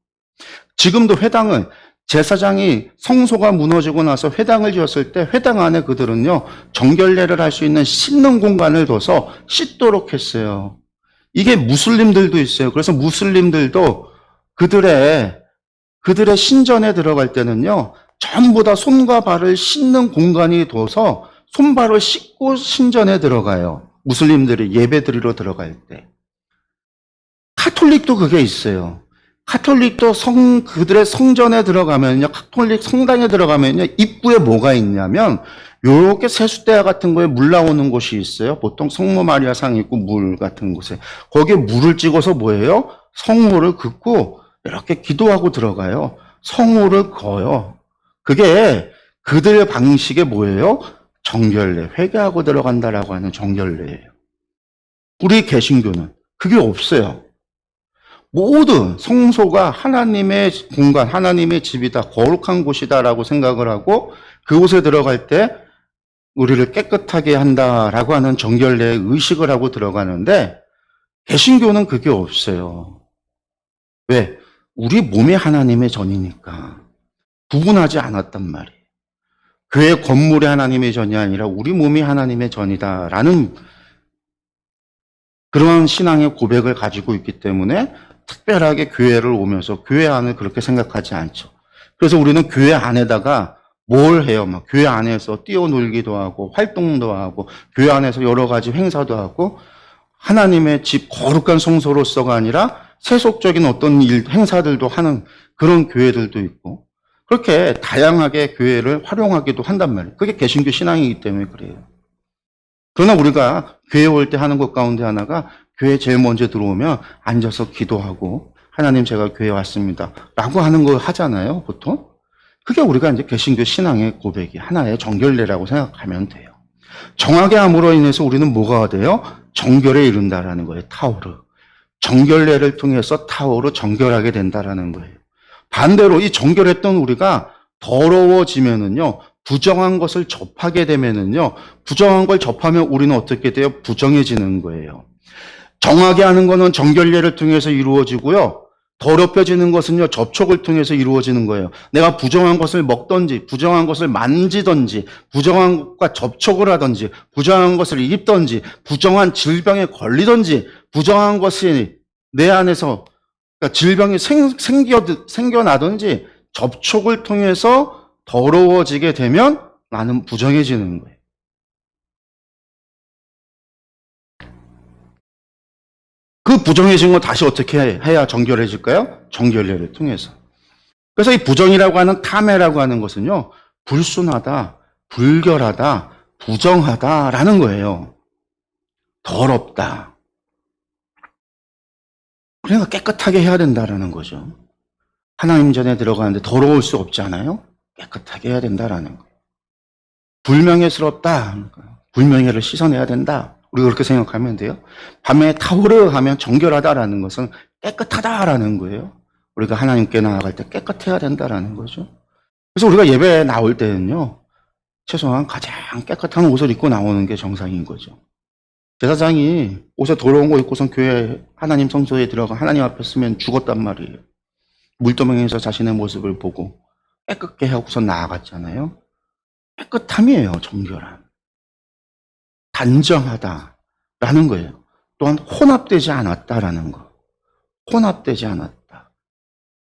지금도 회당을 제사장이 성소가 무너지고 나서 회당을 지었을 때 회당 안에 그들은요 정결례를 할 수 있는 씻는 공간을 둬서 씻도록 했어요. 이게 무슬림들도 있어요. 그래서 무슬림들도 그들의 신전에 들어갈 때는요 전부 다 손과 발을 씻는 공간이 둬서 손발을 씻고 신전에 들어가요. 무슬림들이 예배 드리러 들어갈 때. 카톨릭도 그게 있어요. 카톨릭도 그들의 성전에 들어가면요, 카톨릭 성당에 들어가면요, 입구에 뭐가 있냐면, 요렇게 세숫대야 같은 거에 물 나오는 곳이 있어요. 보통 성모 마리아 상 있고 물 같은 곳에. 거기에 물을 찍어서 뭐예요? 성호를 긋고 이렇게 기도하고 들어가요. 성호를 거요. 그게 그들의 방식이 뭐예요? 정결례, 회개하고 들어간다라고 하는 정결례예요. 우리 개신교는 그게 없어요. 모든 성소가 하나님의 공간, 하나님의 집이다, 거룩한 곳이다라고 생각을 하고 그곳에 들어갈 때 우리를 깨끗하게 한다라고 하는 정결례의 의식을 하고 들어가는데 개신교는 그게 없어요. 왜? 우리 몸이 하나님의 전이니까 구분하지 않았단 말이에요. 교회 건물이 하나님의 전이 아니라 우리 몸이 하나님의 전이다라는 그런 신앙의 고백을 가지고 있기 때문에 특별하게 교회를 오면서 교회 안을 그렇게 생각하지 않죠. 그래서 우리는 교회 안에다가 뭘 해요? 막 교회 안에서 뛰어놀기도 하고 활동도 하고 교회 안에서 여러 가지 행사도 하고 하나님의 집 거룩한 성소로서가 아니라 세속적인 어떤 행사들도 하는 그런 교회들도 있고 그렇게 다양하게 교회를 활용하기도 한단 말이에요. 그게 개신교 신앙이기 때문에 그래요. 그러나 우리가 교회 올 때 하는 것 가운데 하나가 교회 제일 먼저 들어오면 앉아서 기도하고 하나님 제가 교회 왔습니다 라고 하는 거 하잖아요 보통. 그게 우리가 이제 개신교 신앙의 고백이 하나의 정결례라고 생각하면 돼요. 정하게 함으로 인해서 우리는 뭐가 돼요? 정결에 이른다라는 거예요. 타오르. 정결례를 통해서 타오르 정결하게 된다라는 거예요. 반대로 이 정결했던 우리가 더러워지면은요 부정한 것을 접하게 되면은요 부정한 걸 접하면 우리는 어떻게 돼요? 부정해지는 거예요. 정하게 하는 것은 정결례를 통해서 이루어지고요. 더럽혀지는 것은요, 접촉을 통해서 이루어지는 거예요. 내가 부정한 것을 먹든지, 부정한 것을 만지든지, 부정한 것과 접촉을 하든지, 부정한 것을 입든지, 부정한 질병에 걸리든지, 부정한 것이 내 안에서, 그러니까 질병이 생겨나든지, 접촉을 통해서 더러워지게 되면 나는 부정해지는 거예요. 그 부정해진 거 다시 어떻게 해야 정결해질까요? 정결례를 통해서. 그래서 이 부정이라고 하는 탐해라고 하는 것은요, 불순하다, 불결하다, 부정하다라는 거예요. 더럽다. 그러니까 깨끗하게 해야 된다라는 거죠. 하나님 전에 들어가는데 더러울 수 없잖아요. 깨끗하게 해야 된다라는 거예요. 불명예스럽다. 불명예를 씻어내야 된다. 우리가 그렇게 생각하면 돼요. 밤에 타오르 하면 정결하다라는 것은 깨끗하다라는 거예요. 우리가 하나님께 나아갈 때 깨끗해야 된다라는 거죠. 그래서 우리가 예배에 나올 때는요, 최소한 가장 깨끗한 옷을 입고 나오는 게 정상인 거죠. 제사장이 옷에 더러운 거 입고선 교회 하나님 성소에 들어가 하나님 앞에 서면 죽었단 말이에요. 물두멍에서 자신의 모습을 보고 깨끗게 하고서 나아갔잖아요. 깨끗함이에요, 정결함. 단정하다라는 거예요. 또한 혼합되지 않았다라는 거. 혼합되지 않았다.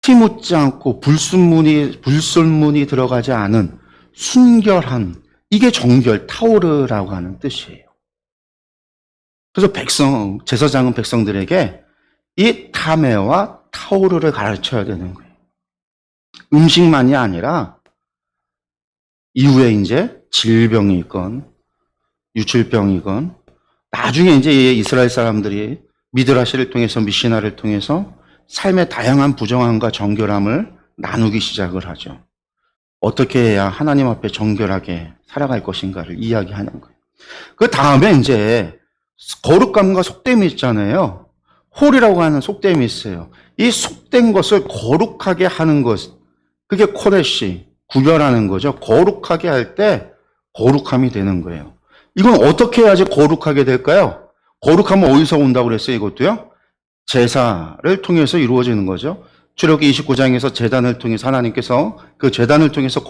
티 묻지 않고 불순물이 들어가지 않은 순결한, 이게 정결, 타오르라고 하는 뜻이에요. 그래서 제사장은 백성들에게 이 타메와 타오르를 가르쳐야 되는 거예요. 음식만이 아니라 이후에 이제 질병이 있건 유출병이건 나중에 이제 이스라엘 사람들이 미드라시를 통해서 미시나를 통해서 삶의 다양한 부정함과 정결함을 나누기 시작을 하죠. 어떻게 해야 하나님 앞에 정결하게 살아갈 것인가를 이야기하는 거예요. 그 다음에 이제 거룩감과 속됨이 있잖아요. 홀이라고 하는 속됨이 있어요. 이 속된 것을 거룩하게 하는 것, 그게 코데시, 구별하는 거죠. 거룩하게 할 때 거룩함이 되는 거예요. 이건 어떻게 해야지 거룩하게 될까요? 거룩함은 어디서 온다고 그랬어요, 이것도요? 제사를 통해서 이루어지는 거죠. 출애굽기 29장에서 제단을 통해서 하나님께서 그 제단을 통해서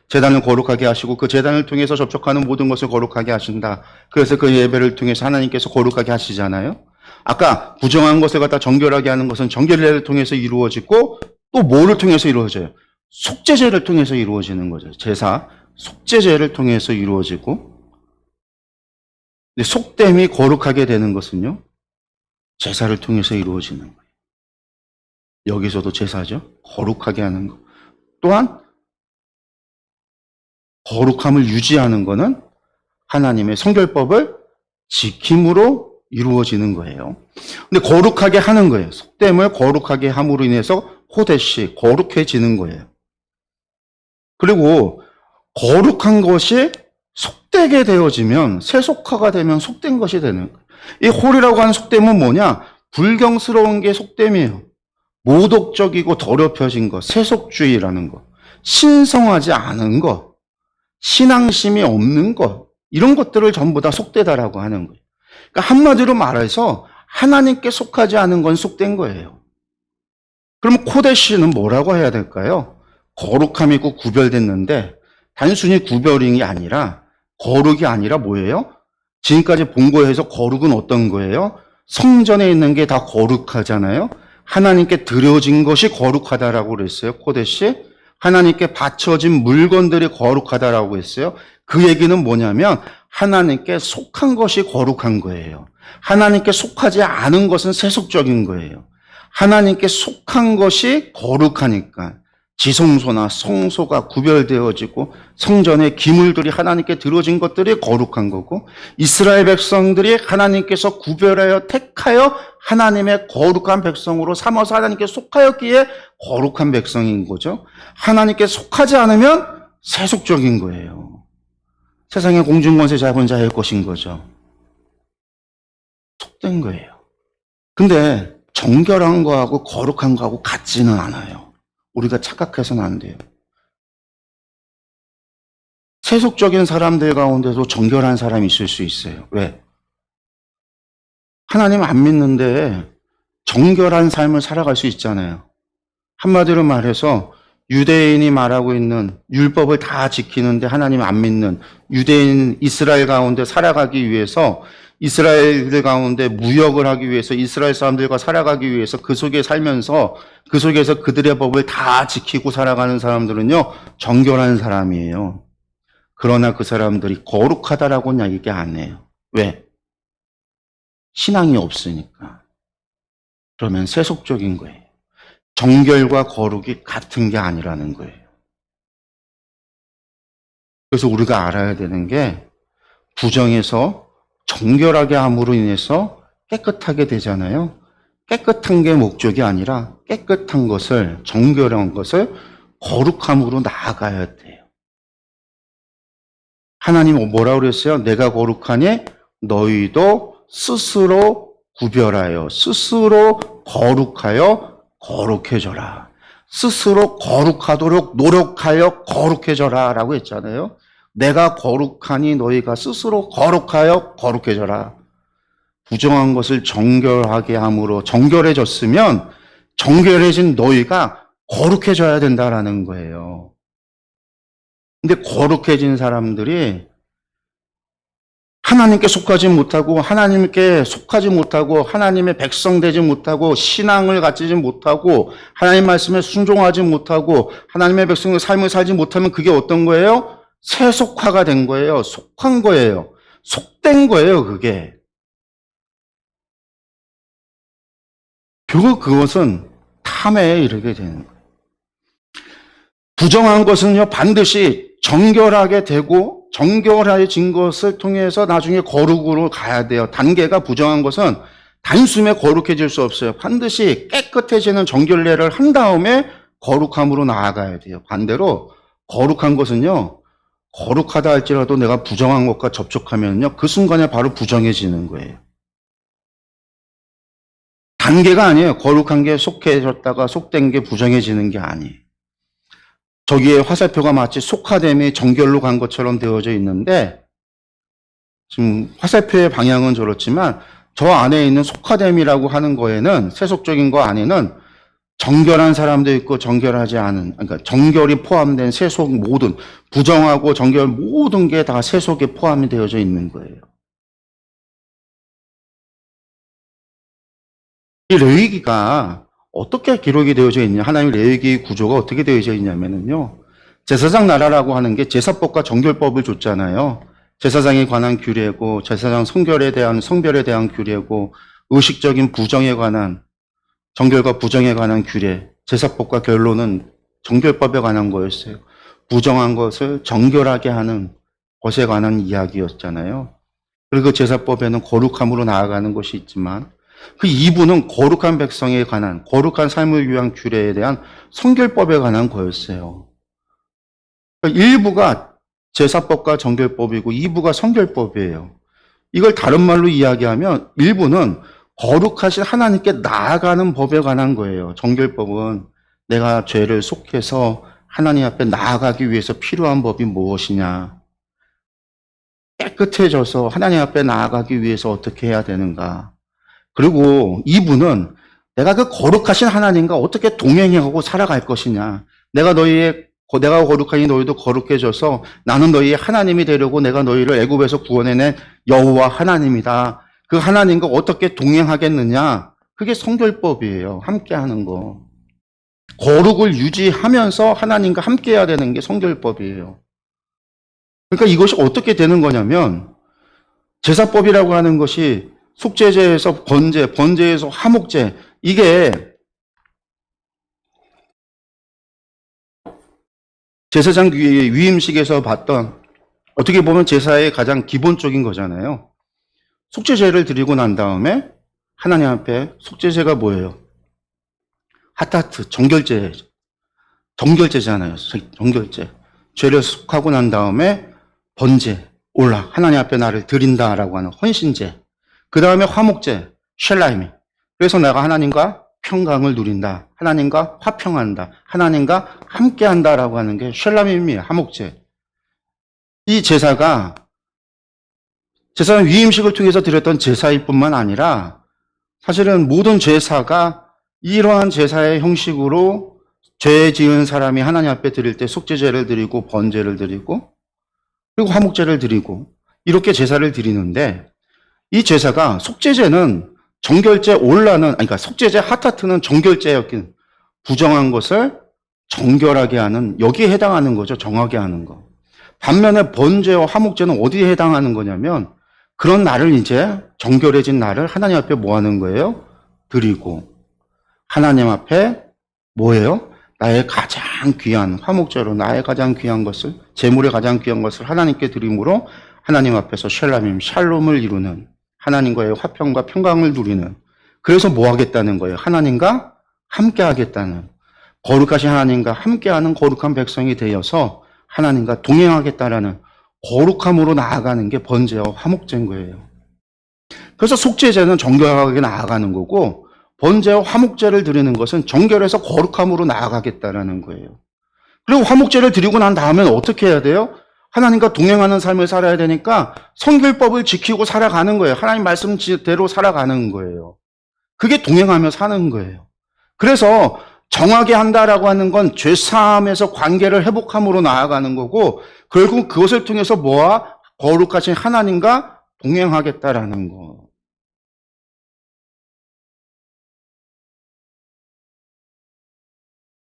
제단을 거룩하게 하시고 그 제단을 통해서 접촉하는 모든 것을 거룩하게 하신다. 그래서 그 예배를 통해서 하나님께서 거룩하게 하시잖아요. 아까 부정한 것을 갖다 정결하게 하는 것은 정결례를 통해서 이루어지고 또 뭐를 통해서 이루어져요? 속죄제를 통해서 이루어지는 거죠. 제사, 속죄제를 통해서 이루어지고 속됨이 거룩하게 되는 것은요. 제사를 통해서 이루어지는 거예요. 여기서도 제사죠. 거룩하게 하는 것. 또한 거룩함을 유지하는 것은 하나님의 성결법을 지킴으로 이루어지는 거예요. 근데 거룩하게 하는 거예요. 속됨을 거룩하게 함으로 인해서 호데시, 거룩해지는 거예요. 그리고 거룩한 것이 속되게 되어지면 세속화가 되면 속된 것이 되는 거예요. 이 홀이라고 하는 속됨은 뭐냐? 불경스러운 게 속됨이에요. 모독적이고 더럽혀진 것, 세속주의라는 것, 신성하지 않은 것, 신앙심이 없는 것, 이런 것들을 전부 다 속되다라고 하는 거예요. 그러니까 한마디로 말해서 하나님께 속하지 않은 건 속된 거예요. 그럼 코데시는 뭐라고 해야 될까요? 거룩함이고 구별됐는데 단순히 구별이 아니라 거룩이 아니라 뭐예요? 지금까지 본 거에서 거룩은 어떤 거예요? 성전에 있는 게 다 거룩하잖아요. 하나님께 드려진 것이 거룩하다라고 그랬어요. 코데시. 하나님께 바쳐진 물건들이 거룩하다라고 했어요. 그 얘기는 뭐냐면 하나님께 속한 것이 거룩한 거예요. 하나님께 속하지 않은 것은 세속적인 거예요. 하나님께 속한 것이 거룩하니까 지성소나 성소가 구별되어지고 성전의 기물들이 하나님께 드려진 것들이 거룩한 거고 이스라엘 백성들이 하나님께서 구별하여 택하여 하나님의 거룩한 백성으로 삼아서 하나님께 속하였기에 거룩한 백성인 거죠. 하나님께 속하지 않으면 세속적인 거예요. 세상의 공중권세 잡은 자일 것인 거죠. 속된 거예요. 근데 정결한 거하고 거룩한 거하고 같지는 않아요. 우리가 착각해서는 안 돼요. 세속적인 사람들 가운데도 정결한 사람이 있을 수 있어요. 왜? 하나님 안 믿는데 정결한 삶을 살아갈 수 있잖아요. 한마디로 말해서 유대인이 말하고 있는 율법을 다 지키는데 하나님 안 믿는 유대인 이스라엘 가운데 살아가기 위해서 이스라엘들 가운데 무역을 하기 위해서 이스라엘 사람들과 살아가기 위해서 그 속에 살면서 그 속에서 그들의 법을 다 지키고 살아가는 사람들은요 정결한 사람이에요. 그러나 그 사람들이 거룩하다라고는 얘기 안 해요. 왜? 신앙이 없으니까. 그러면 세속적인 거예요. 정결과 거룩이 같은 게 아니라는 거예요. 그래서 우리가 알아야 되는 게 부정에서 정결하게 함으로 인해서 깨끗하게 되잖아요. 깨끗한 게 목적이 아니라 깨끗한 것을, 정결한 것을 거룩함으로 나아가야 돼요. 하나님은 뭐라고 그랬어요? 내가 거룩하니 너희도 스스로 구별하여, 스스로 거룩하여 거룩해져라. 스스로 거룩하도록 노력하여 거룩해져라 라고 했잖아요. 내가 거룩하니 너희가 스스로 거룩하여 거룩해져라. 부정한 것을 정결하게 함으로 정결해졌으면 정결해진 너희가 거룩해져야 된다라는 거예요. 근데 거룩해진 사람들이 하나님께 속하지 못하고 하나님께 속하지 못하고 하나님의 백성 되지 못하고 신앙을 갖지 못하고 하나님 말씀에 순종하지 못하고 하나님의 백성의 삶을 살지 못하면 그게 어떤 거예요? 세속화가 된 거예요. 속한 거예요. 속된 거예요, 그게. 결국 그것은 탐에 이르게 되는 거예요. 부정한 것은요, 반드시 정결하게 되고 정결해진 것을 통해서 나중에 거룩으로 가야 돼요. 단계가 부정한 것은 단숨에 거룩해질 수 없어요. 반드시 깨끗해지는 정결례를 한 다음에 거룩함으로 나아가야 돼요. 반대로 거룩한 것은요, 거룩하다 할지라도 내가 부정한 것과 접촉하면요, 그 순간에 바로 부정해지는 거예요. 관계가 아니에요. 거룩한 게 속해졌다가 속된 게 부정해지는 게 아니에요. 저기에 화살표가 마치 속화됨이 정결로 간 것처럼 되어져 있는데 지금 화살표의 방향은 저렇지만 저 안에 있는 속화됨이라고 하는 거에는 세속적인 거 안에는 정결한 사람도 있고 정결하지 않은, 그러니까 정결이 포함된 세속 모든 부정하고 정결 모든 게 다 세속에 포함이 되어져 있는 거예요. 이 레위기가 어떻게 기록이 되어져 있냐? 하나님의 레위기 구조가 어떻게 되어져 있냐면요. 제사장 나라라고 하는 게 제사법과 정결법을 줬잖아요. 제사장에 관한 규례고, 제사장 성별에 대한 규례고, 의식적인 부정에 관한, 정결과 부정에 관한 규례, 제사법과 결론은 정결법에 관한 거였어요. 부정한 것을 정결하게 하는 것에 관한 이야기였잖아요. 그리고 제사법에는 거룩함으로 나아가는 것이 있지만, 그 2부는 거룩한 백성에 관한, 거룩한 삶을 위한 규례에 대한 성결법에 관한 거였어요. 그러니까 1부가 제사법과 정결법이고 2부가 성결법이에요. 이걸 다른 말로 이야기하면 1부는 거룩하신 하나님께 나아가는 법에 관한 거예요. 정결법은 내가 죄를 속해서 하나님 앞에 나아가기 위해서 필요한 법이 무엇이냐. 깨끗해져서 하나님 앞에 나아가기 위해서 어떻게 해야 되는가. 그리고 2부는 내가 그 거룩하신 하나님과 어떻게 동행하고 살아갈 것이냐. 내가 거룩하니 너희도 거룩해져서 나는 너희의 하나님이 되려고 내가 너희를 애굽에서 구원해낸 여호와 하나님이다. 그 하나님과 어떻게 동행하겠느냐. 그게 성결법이에요. 함께하는 거. 거룩을 유지하면서 하나님과 함께해야 되는 게 성결법이에요. 그러니까 이것이 어떻게 되는 거냐면 제사법이라고 하는 것이 속죄제에서 번제, 번제에서 화목제, 이게 제사장 위임식에서 봤던 어떻게 보면 제사의 가장 기본적인 거잖아요. 속죄제를 드리고 난 다음에 하나님 앞에 속죄제가 뭐예요? 하타트, 정결제잖아요. 정결제. 죄를 속하고 난 다음에 번제, 올라 하나님 앞에 나를 드린다라고 하는 헌신제. 그 다음에 화목제, 쉘라임이. 그래서 내가 하나님과 평강을 누린다. 하나님과 화평한다. 하나님과 함께한다라고 하는 게 쉘라임이에요. 화목제. 이 제사가 제사는 위임식을 통해서 드렸던 제사일 뿐만 아니라 사실은 모든 제사가 이러한 제사의 형식으로 죄 지은 사람이 하나님 앞에 드릴 때 속죄제를 드리고 번제를 드리고 그리고 화목제를 드리고 이렇게 제사를 드리는데 이 제사가 속죄제는 정결제 올라는 그러니까 속죄제 하타트는 정결제였긴 부정한 것을 정결하게 하는 여기에 해당하는 거죠. 정하게 하는 거. 반면에 번제와 화목제는 어디에 해당하는 거냐면 그런 날을 이제 정결해진 날을 하나님 앞에 뭐 하는 거예요? 드리고 하나님 앞에 뭐예요? 나의 가장 귀한 화목제로 나의 가장 귀한 것을 제물의 가장 귀한 것을 하나님께 드림으로 하나님 앞에서 샬롬을 이루는 하나님과의 화평과 평강을 누리는 그래서 뭐 하겠다는 거예요? 하나님과 함께 하겠다는 거룩하신 하나님과 함께하는 거룩한 백성이 되어서 하나님과 동행하겠다라는 거룩함으로 나아가는 게 번제와 화목제인 거예요. 그래서 속죄제는 정결하게 나아가는 거고 번제와 화목제를 드리는 것은 정결해서 거룩함으로 나아가겠다라는 거예요. 그리고 화목제를 드리고 난 다음엔 어떻게 해야 돼요? 하나님과 동행하는 삶을 살아야 되니까 성결법을 지키고 살아가는 거예요. 하나님 말씀대로 살아가는 거예요. 그게 동행하며 사는 거예요. 그래서 정하게 한다라고 하는 건 죄사함에서 관계를 회복함으로 나아가는 거고 결국 그것을 통해서 뭐와 거룩하신 하나님과 동행하겠다라는 거.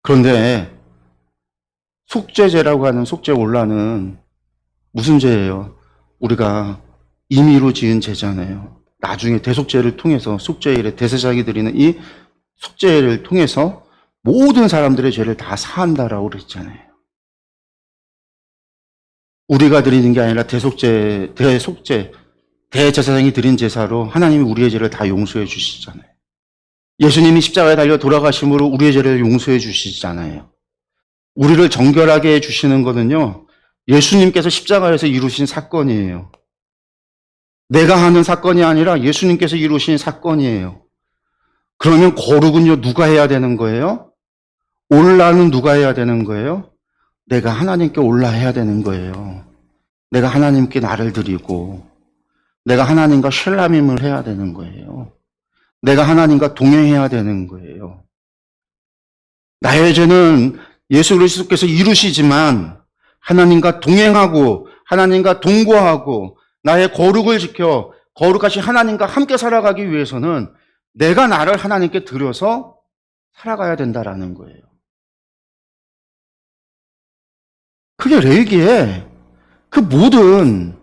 그런데 속죄제라고 하는 속죄 올라는 무슨 죄예요? 우리가 임의로 지은 죄잖아요. 나중에 대속죄를 통해서 속죄일에 대제사장이 드리는 이 속죄를 통해서 모든 사람들의 죄를 다 사한다라고 그랬잖아요. 우리가 드리는 게 아니라 대제사장이 드린 제사로 하나님이 우리의 죄를 다 용서해 주시잖아요. 예수님이 십자가에 달려 돌아가심으로 우리의 죄를 용서해 주시잖아요. 우리를 정결하게 해 주시는 거는요. 예수님께서 십자가에서 이루신 사건이에요. 내가 하는 사건이 아니라 예수님께서 이루신 사건이에요. 그러면 거룩은요, 누가 해야 되는 거예요? 올라는 누가 해야 되는 거예요? 내가 하나님께 올라해야 되는 거예요. 내가 하나님께 나를 드리고, 내가 하나님과 쉘라밈을 해야 되는 거예요. 내가 하나님과 동행해야 되는 거예요. 나의 죄는 예수 그리스도께서 이루시지만 하나님과 동행하고 하나님과 동거하고 나의 거룩을 지켜 거룩하신 하나님과 함께 살아가기 위해서는 내가 나를 하나님께 드려서 살아가야 된다라는 거예요. 그게 레위기에 그 모든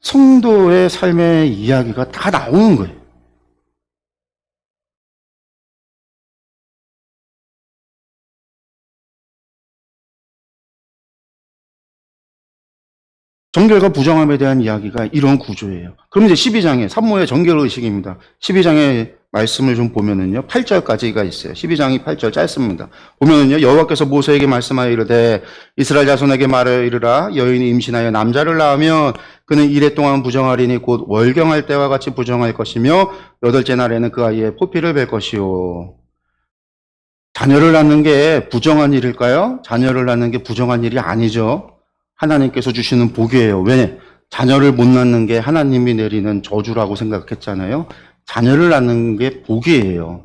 성도의 삶의 이야기가 다 나오는 거예요. 정결과 부정함에 대한 이야기가 이런 구조예요. 그럼 이제 12장에 산모의 정결 의식입니다. 12장의 말씀을 좀 보면은요, 8절까지가 있어요. 12장이 8절 짧습니다. 보면은요, 여호와께서 모세에게 말씀하여 이르되 이스라엘 자손에게 말하여 이르라 여인이 임신하여 남자를 낳으면 그는 이래 동안 부정하리니 곧 월경할 때와 같이 부정할 것이며 여덟째 날에는 그 아이의 포피를 뵐 것이요. 자녀를 낳는 게 부정한 일일까요? 자녀를 낳는 게 부정한 일이 아니죠. 하나님께서 주시는 복이에요. 왜? 자녀를 못 낳는 게 하나님이 내리는 저주라고 생각했잖아요. 자녀를 낳는 게 복이에요.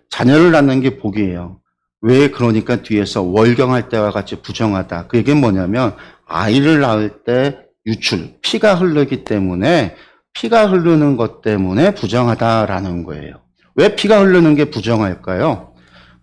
자녀를 낳는 게 복이에요. 왜? 그러니까 뒤에서 월경할 때와 같이 부정하다. 그 얘기는 뭐냐면 아이를 낳을 때 유출, 피가 흐르기 때문에 피가 흐르는 것 때문에 부정하다라는 거예요. 왜 피가 흐르는 게 부정할까요?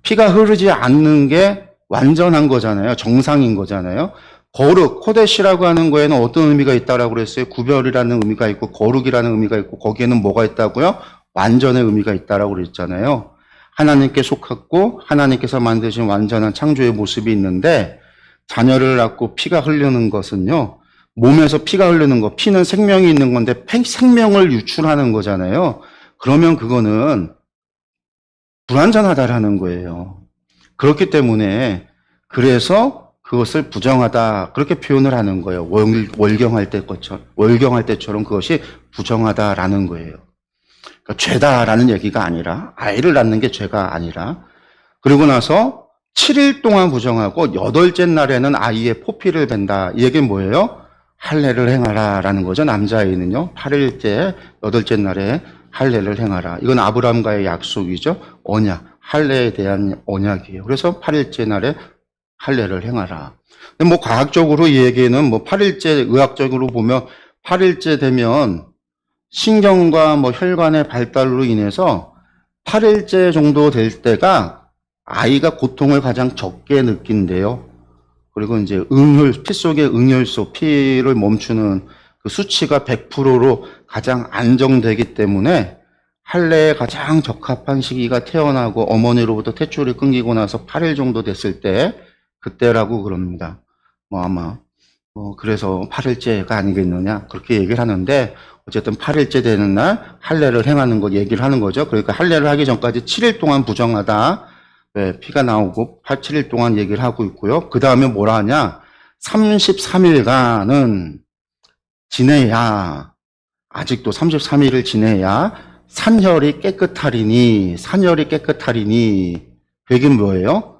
피가 흐르지 않는 게 완전한 거잖아요. 정상인 거잖아요. 거룩, 코데시라고 하는 거에는 어떤 의미가 있다라고 그랬어요? 구별이라는 의미가 있고 거룩이라는 의미가 있고 거기에는 뭐가 있다고요? 완전의 의미가 있다라고 그랬잖아요. 하나님께 속했고 하나님께서 만드신 완전한 창조의 모습이 있는데 자녀를 낳고 피가 흐르는 것은요. 몸에서 피가 흐르는 거, 피는 생명이 있는 건데 생명을 유출하는 거잖아요. 그러면 그거는 불완전하다라는 거예요. 그렇기 때문에 그래서 그것을 부정하다 그렇게 표현을 하는 거예요. 월경할 때처럼 그것이 부정하다라는 거예요. 그러니까 죄다라는 얘기가 아니라 아이를 낳는 게 죄가 아니라 그리고 나서 7일 동안 부정하고 여덟째 날에는 아이의 포피를 벤다. 이 얘기는 뭐예요? 할례를 행하라라는 거죠. 남자아이는요. 8일째 여덟째 날에 할례를 행하라. 이건 아브라함과의 약속이죠. 언약, 할례에 대한 언약이에요. 그래서 8일째 날에 할례를 행하라. 근데 뭐 과학적으로 이 얘기는 뭐 8일째 의학적으로 보면 8일째 되면 신경과 뭐 혈관의 발달로 인해서 8일째 정도 될 때가 아이가 고통을 가장 적게 느낀대요. 그리고 이제 피 속의 응혈소, 피를 멈추는 그 수치가 100%로 가장 안정되기 때문에 할례에 가장 적합한 시기가 태어나고 어머니로부터 탯줄이 끊기고 나서 8일 정도 됐을 때 그때라고 그럽니다. 뭐 아마 그래서 8일째가 아니겠느냐 그렇게 얘기를 하는데 어쨌든 8일째 되는 날 할례를 행하는 거 얘기를 하는 거죠. 그러니까 할례를 하기 전까지 7일 동안 부정하다. 네, 피가 나오고 7일 동안 얘기를 하고 있고요. 그 다음에 뭐라 하냐? 33일간은 지내야 아직도 33일을 지내야 산혈이 깨끗하리니 그 얘기는 뭐예요?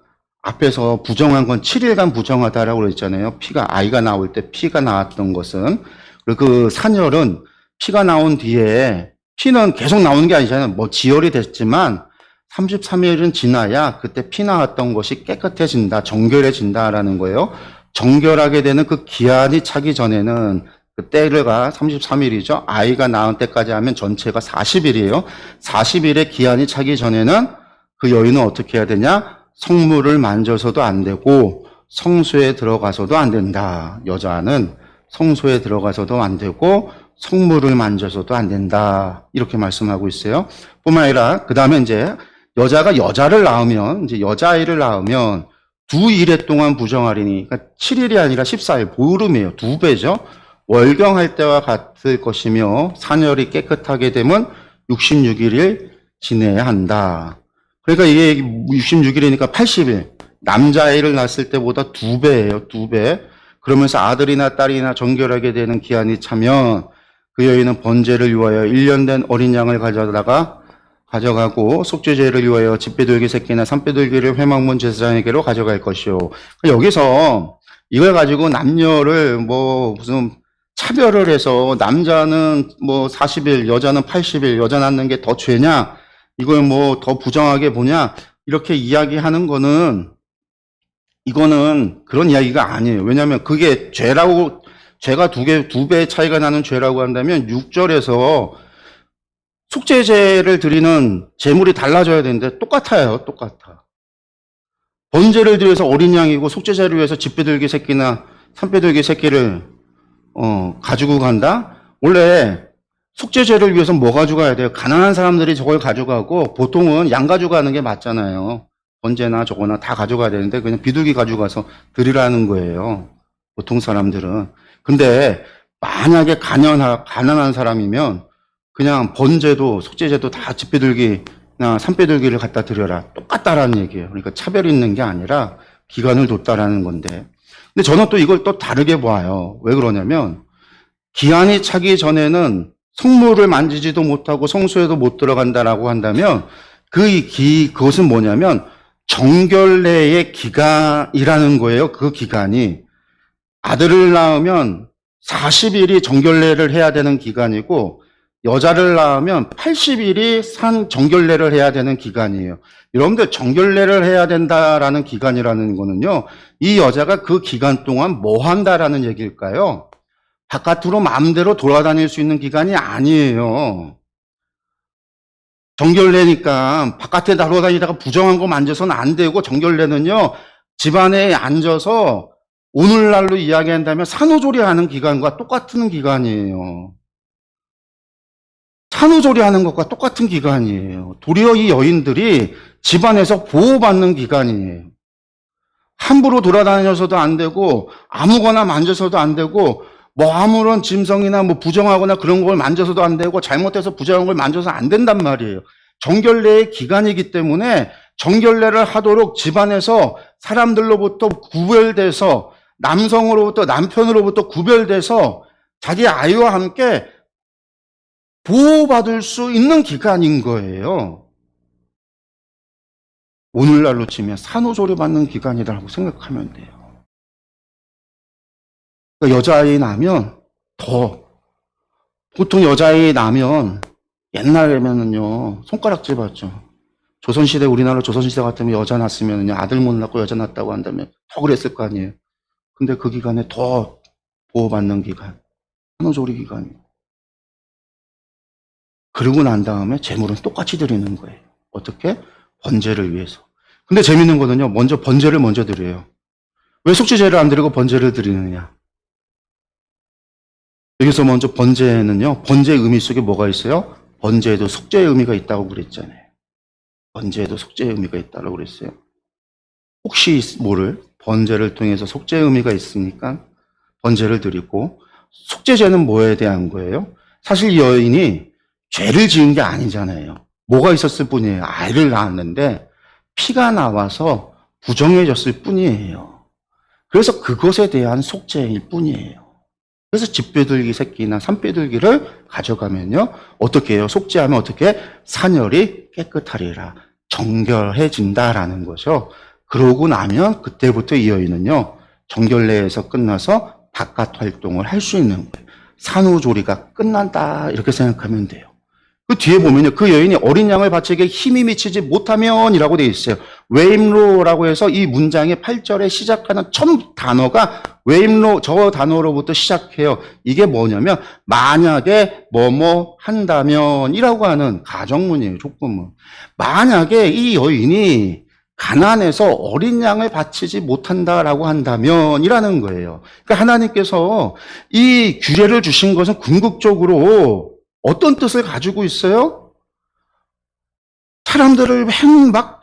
앞에서 부정한 건 7일간 부정하다라고 그랬잖아요. 아이가 나올 때 피가 나왔던 것은. 그리고 그 산혈은 피가 나온 뒤에 피는 계속 나오는 게 아니잖아요. 뭐 지혈이 됐지만 33일은 지나야 그때 피 나왔던 것이 깨끗해진다, 정결해진다라는 거예요. 정결하게 되는 그 기한이 차기 전에는 그 때가 33일이죠. 아이가 낳은 때까지 하면 전체가 40일이에요. 40일의 기한이 차기 전에는 그 여인은 어떻게 해야 되냐? 성물을 만져서도 안 되고 성소에 들어가서도 안 된다. 여자는 성소에 들어가서도 안 되고 성물을 만져서도 안 된다. 이렇게 말씀하고 있어요. 뿐만 아니라 그 다음에 이제 여자가 여자를 낳으면 이제 여자아이를 낳으면 2일 동안 부정하리니 그러니까 7일이 아니라 14일 보름이에요. 2배죠. 월경할 때와 같을 것이며 산혈이 깨끗하게 되면 66일을 지내야 한다. 그러니까 이게 66일이니까 80일. 남자아이를 낳았을 때보다 2배예요. 2배. 그러면서 아들이나 딸이나 정결하게 되는 기한이 차면 그 여인은 번제를 위하여 1년 된 어린 양을 가져다가 가져가고 속죄제를 위하여 집배들기 새끼나 산배들기를 회막문 제사장에게로 가져갈 것이요. 여기서 이걸 가지고 남녀를 뭐 무슨 차별을 해서 남자는 뭐 40일, 여자는 80일, 여자 낳는 게 더 죄냐? 이걸 뭐 더 부정하게 보냐? 이렇게 이야기하는 거는 이거는 그런 이야기가 아니에요. 왜냐하면 그게 죄가 두 배 차이가 나는 죄라고 한다면 6절에서 속죄제를 드리는 제물이 달라져야 되는데 똑같아요. 똑같아. 번제를 드려서 어린 양이고 속죄제를 위해서 집배들기 새끼나 산배들기 새끼를 가지고 간다? 원래 속죄제를 위해서 뭐 가져가야 돼요? 가난한 사람들이 저걸 가져가고 보통은 양 가져가는 게 맞잖아요. 번제나 저거나 다 가져가야 되는데 그냥 비둘기 가져가서 드리라는 거예요. 보통 사람들은. 근데 만약에 가난한 사람이면 그냥 번제도 속죄제도 다 집배들기나 산배들기를 갖다 드려라. 똑같다라는 얘기예요. 그러니까 차별이 있는 게 아니라 기간을 뒀다라는 건데. 근데 저는 또 이걸 또 다르게 봐요. 왜 그러냐면 기한이 차기 전에는 성물을 만지지도 못하고 성소에도 못 들어간다라고 한다면 그것은 뭐냐면 정결례의 기간이라는 거예요. 그 기간이. 아들을 낳으면 40일이 정결례를 해야 되는 기간이고 여자를 낳으면 80일이 정결례를 해야 되는 기간이에요. 여러분들 정결례를 해야 된다라는 기간이라는 거는요. 이 여자가 그 기간 동안 뭐 한다라는 얘기일까요? 바깥으로 마음대로 돌아다닐 수 있는 기간이 아니에요. 정결례니까 바깥에 돌아다니다가 부정한 거 만져서는 안 되고 정결례는요. 집안에 앉아서 오늘날로 이야기한다면 산후조리 하는 기간과 똑같은 기간이에요. 산후조리 하는 것과 똑같은 기간이에요. 도리어 이 여인들이 집안에서 보호받는 기간이에요. 함부로 돌아다녀서도 안 되고 아무거나 만져서도 안 되고 뭐 아무런 짐승이나 뭐 부정하거나 그런 걸 만져서도 안 되고 잘못해서 부정한 걸 만져서 안 된단 말이에요. 정결례의 기간이기 때문에 정결례를 하도록 집안에서 사람들로부터 구별돼서 남성으로부터 남편으로부터 구별돼서 자기 아이와 함께 보호받을 수 있는 기간인 거예요. 오늘날로 치면 산후조리 받는 기간이라고 생각하면 돼요. 그러니까 여자아이 낳으면 보통 여자아이 낳으면 옛날에는요 손가락질 받죠. 조선시대 우리나라 조선시대 같으면 여자 낳았으면 아들 못 낳고 여자 낳았다고 한다면 더 그랬을 거 아니에요. 근데 그 기간에 더 보호받는 기간, 산후조리 기간이에요. 그러고 난 다음에 제물은 똑같이 드리는 거예요. 어떻게? 번제를 위해서. 근데 재밌는 거는요, 번제를 먼저 드려요. 왜 속죄제를 안 드리고 번제를 드리느냐? 여기서 먼저 번제는요, 번제의 의미 속에 뭐가 있어요? 번제에도 속죄의 의미가 있다고 그랬잖아요. 번제에도 속죄의 의미가 있다고 그랬어요. 혹시 모를 번제를 통해서 속죄의 의미가 있으니까 번제를 드리고, 속죄제는 뭐에 대한 거예요? 사실 이 여인이 죄를 지은 게 아니잖아요. 뭐가 있었을 뿐이에요. 아이를 낳았는데 피가 나와서 부정해졌을 뿐이에요. 그래서 그것에 대한 속죄일 뿐이에요. 그래서 집배들기 새끼나 산배들기를 가져가면요. 어떻게 해요? 속죄하면 어떻게? 산열이 깨끗하리라. 정결해진다라는 거죠. 그러고 나면 그때부터 이 여인은요. 정결례에서 끝나서 바깥 활동을 할 수 있는 거예요. 산후조리가 끝난다 이렇게 생각하면 돼요. 그 뒤에 보면요. 그 여인이 어린 양을 바치기에 힘이 미치지 못하면 이라고 되어 있어요. 웨임로라고 해서 이 문장의 8절에 시작하는 첫 단어가 웨임로 저 단어로부터 시작해요. 이게 뭐냐면 만약에 뭐뭐 한다면 이라고 하는 가정문이에요. 조건문. 만약에 이 여인이 가난해서 어린 양을 바치지 못한다라고 한다면 이라는 거예요. 그러니까 하나님께서 이 규례를 주신 것은 궁극적으로 어떤 뜻을 가지고 있어요? 사람들을 막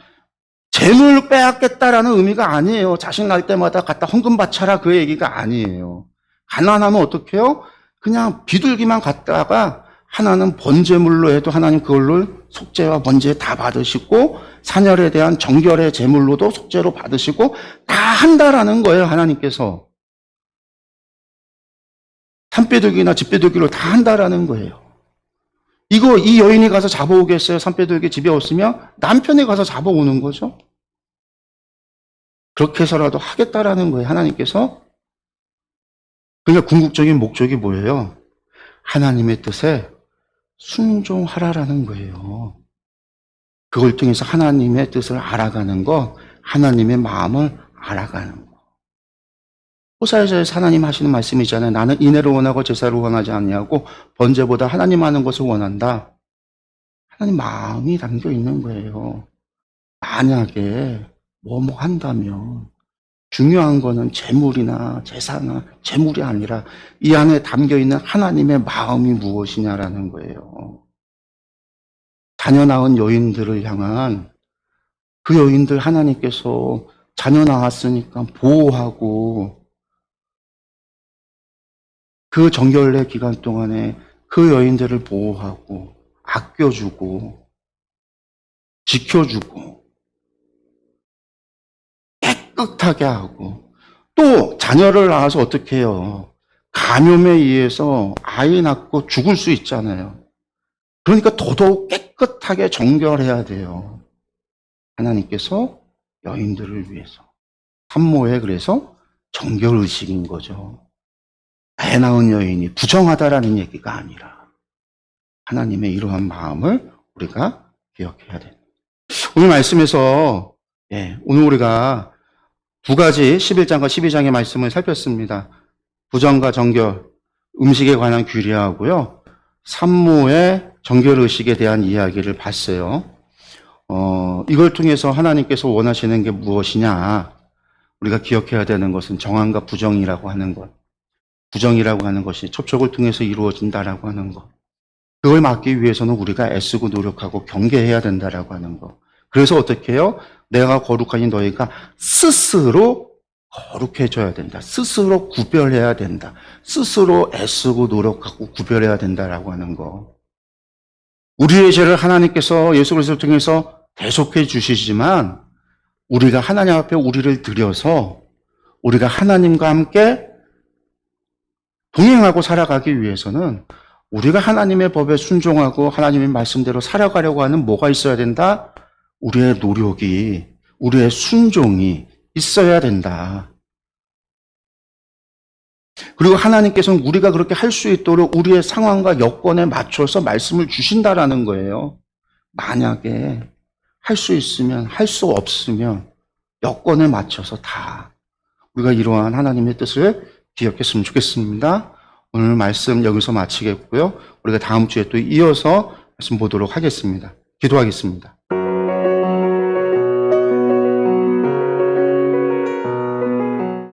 재물 빼앗겠다라는 의미가 아니에요. 자식 날 때마다 갖다 헌금 바쳐라 그 얘기가 아니에요. 가난하면 어떻게 해요? 그냥 비둘기만 갖다가 하나는 번제물로 해도 하나님 그걸로 속죄와 번제 다 받으시고 산열에 대한 정결의 제물로도 속죄로 받으시고 다 한다라는 거예요. 하나님께서. 산배들기나 집배들기로 다 한다라는 거예요. 이 여인이 가서 잡아오겠어요? 산패들에게 집에 없으면 남편이 가서 잡아오는 거죠. 그렇게 해서라도 하겠다라는 거예요, 하나님께서. 그러니까 궁극적인 목적이 뭐예요? 하나님의 뜻에 순종하라라는 거예요. 그걸 통해서 하나님의 뜻을 알아가는 거, 하나님의 마음을 알아가는 거. 호사야서에서 하나님 하시는 말씀이잖아요. 나는 인애를 원하고 제사를 원하지 않냐고 번제보다 하나님 하는 것을 원한다. 하나님 마음이 담겨 있는 거예요. 만약에 뭐 한다면 중요한 거는 재물이나 제사나 재물이 아니라 이 안에 담겨 있는 하나님의 마음이 무엇이냐라는 거예요. 자녀 낳은 여인들을 향한 그 여인들 하나님께서 자녀 낳았으니까 보호하고 그 정결례 기간 동안에 그 여인들을 보호하고 아껴주고 지켜주고 깨끗하게 하고 또 자녀를 낳아서 어떻게 해요? 감염에 의해서 아이 낳고 죽을 수 있잖아요. 그러니까 더더욱 깨끗하게 정결해야 돼요. 하나님께서 여인들을 위해서. 산모의 그래서 정결의식인 거죠. 애 낳은 여인이 부정하다라는 얘기가 아니라 하나님의 이러한 마음을 우리가 기억해야 됩니다. 오늘 말씀에서 오늘 우리가 두 가지 11장과 12장의 말씀을 살폈습니다. 부정과 정결, 음식에 관한 규례하고요. 산모의 정결의식에 대한 이야기를 봤어요. 이걸 통해서 하나님께서 원하시는 게 무엇이냐? 우리가 기억해야 되는 것은 정함과 부정이라고 하는 것. 부정이라고 하는 것이 첩촉을 통해서 이루어진다라고 하는 것. 그걸 막기 위해서는 우리가 애쓰고 노력하고 경계해야 된다라고 하는 것. 그래서 어떻게 해요? 내가 거룩하니 너희가 스스로 거룩해져야 된다. 스스로 구별해야 된다. 스스로 애쓰고 노력하고 구별해야 된다라고 하는 거. 우리의 죄를 하나님께서 예수 그리스도를 통해서 대속해 주시지만 우리가 하나님 앞에 우리를 들여서 우리가 하나님과 함께 동행하고 살아가기 위해서는 우리가 하나님의 법에 순종하고 하나님의 말씀대로 살아가려고 하는 뭐가 있어야 된다? 우리의 노력이, 우리의 순종이 있어야 된다. 그리고 하나님께서는 우리가 그렇게 할 수 있도록 우리의 상황과 여건에 맞춰서 말씀을 주신다라는 거예요. 만약에 할 수 있으면, 할 수 없으면 여건에 맞춰서 다 우리가 이러한 하나님의 뜻을 기억했으면 좋겠습니다. 오늘 말씀 여기서 마치겠고요. 우리가 다음 주에 또 이어서 말씀 보도록 하겠습니다. 기도하겠습니다.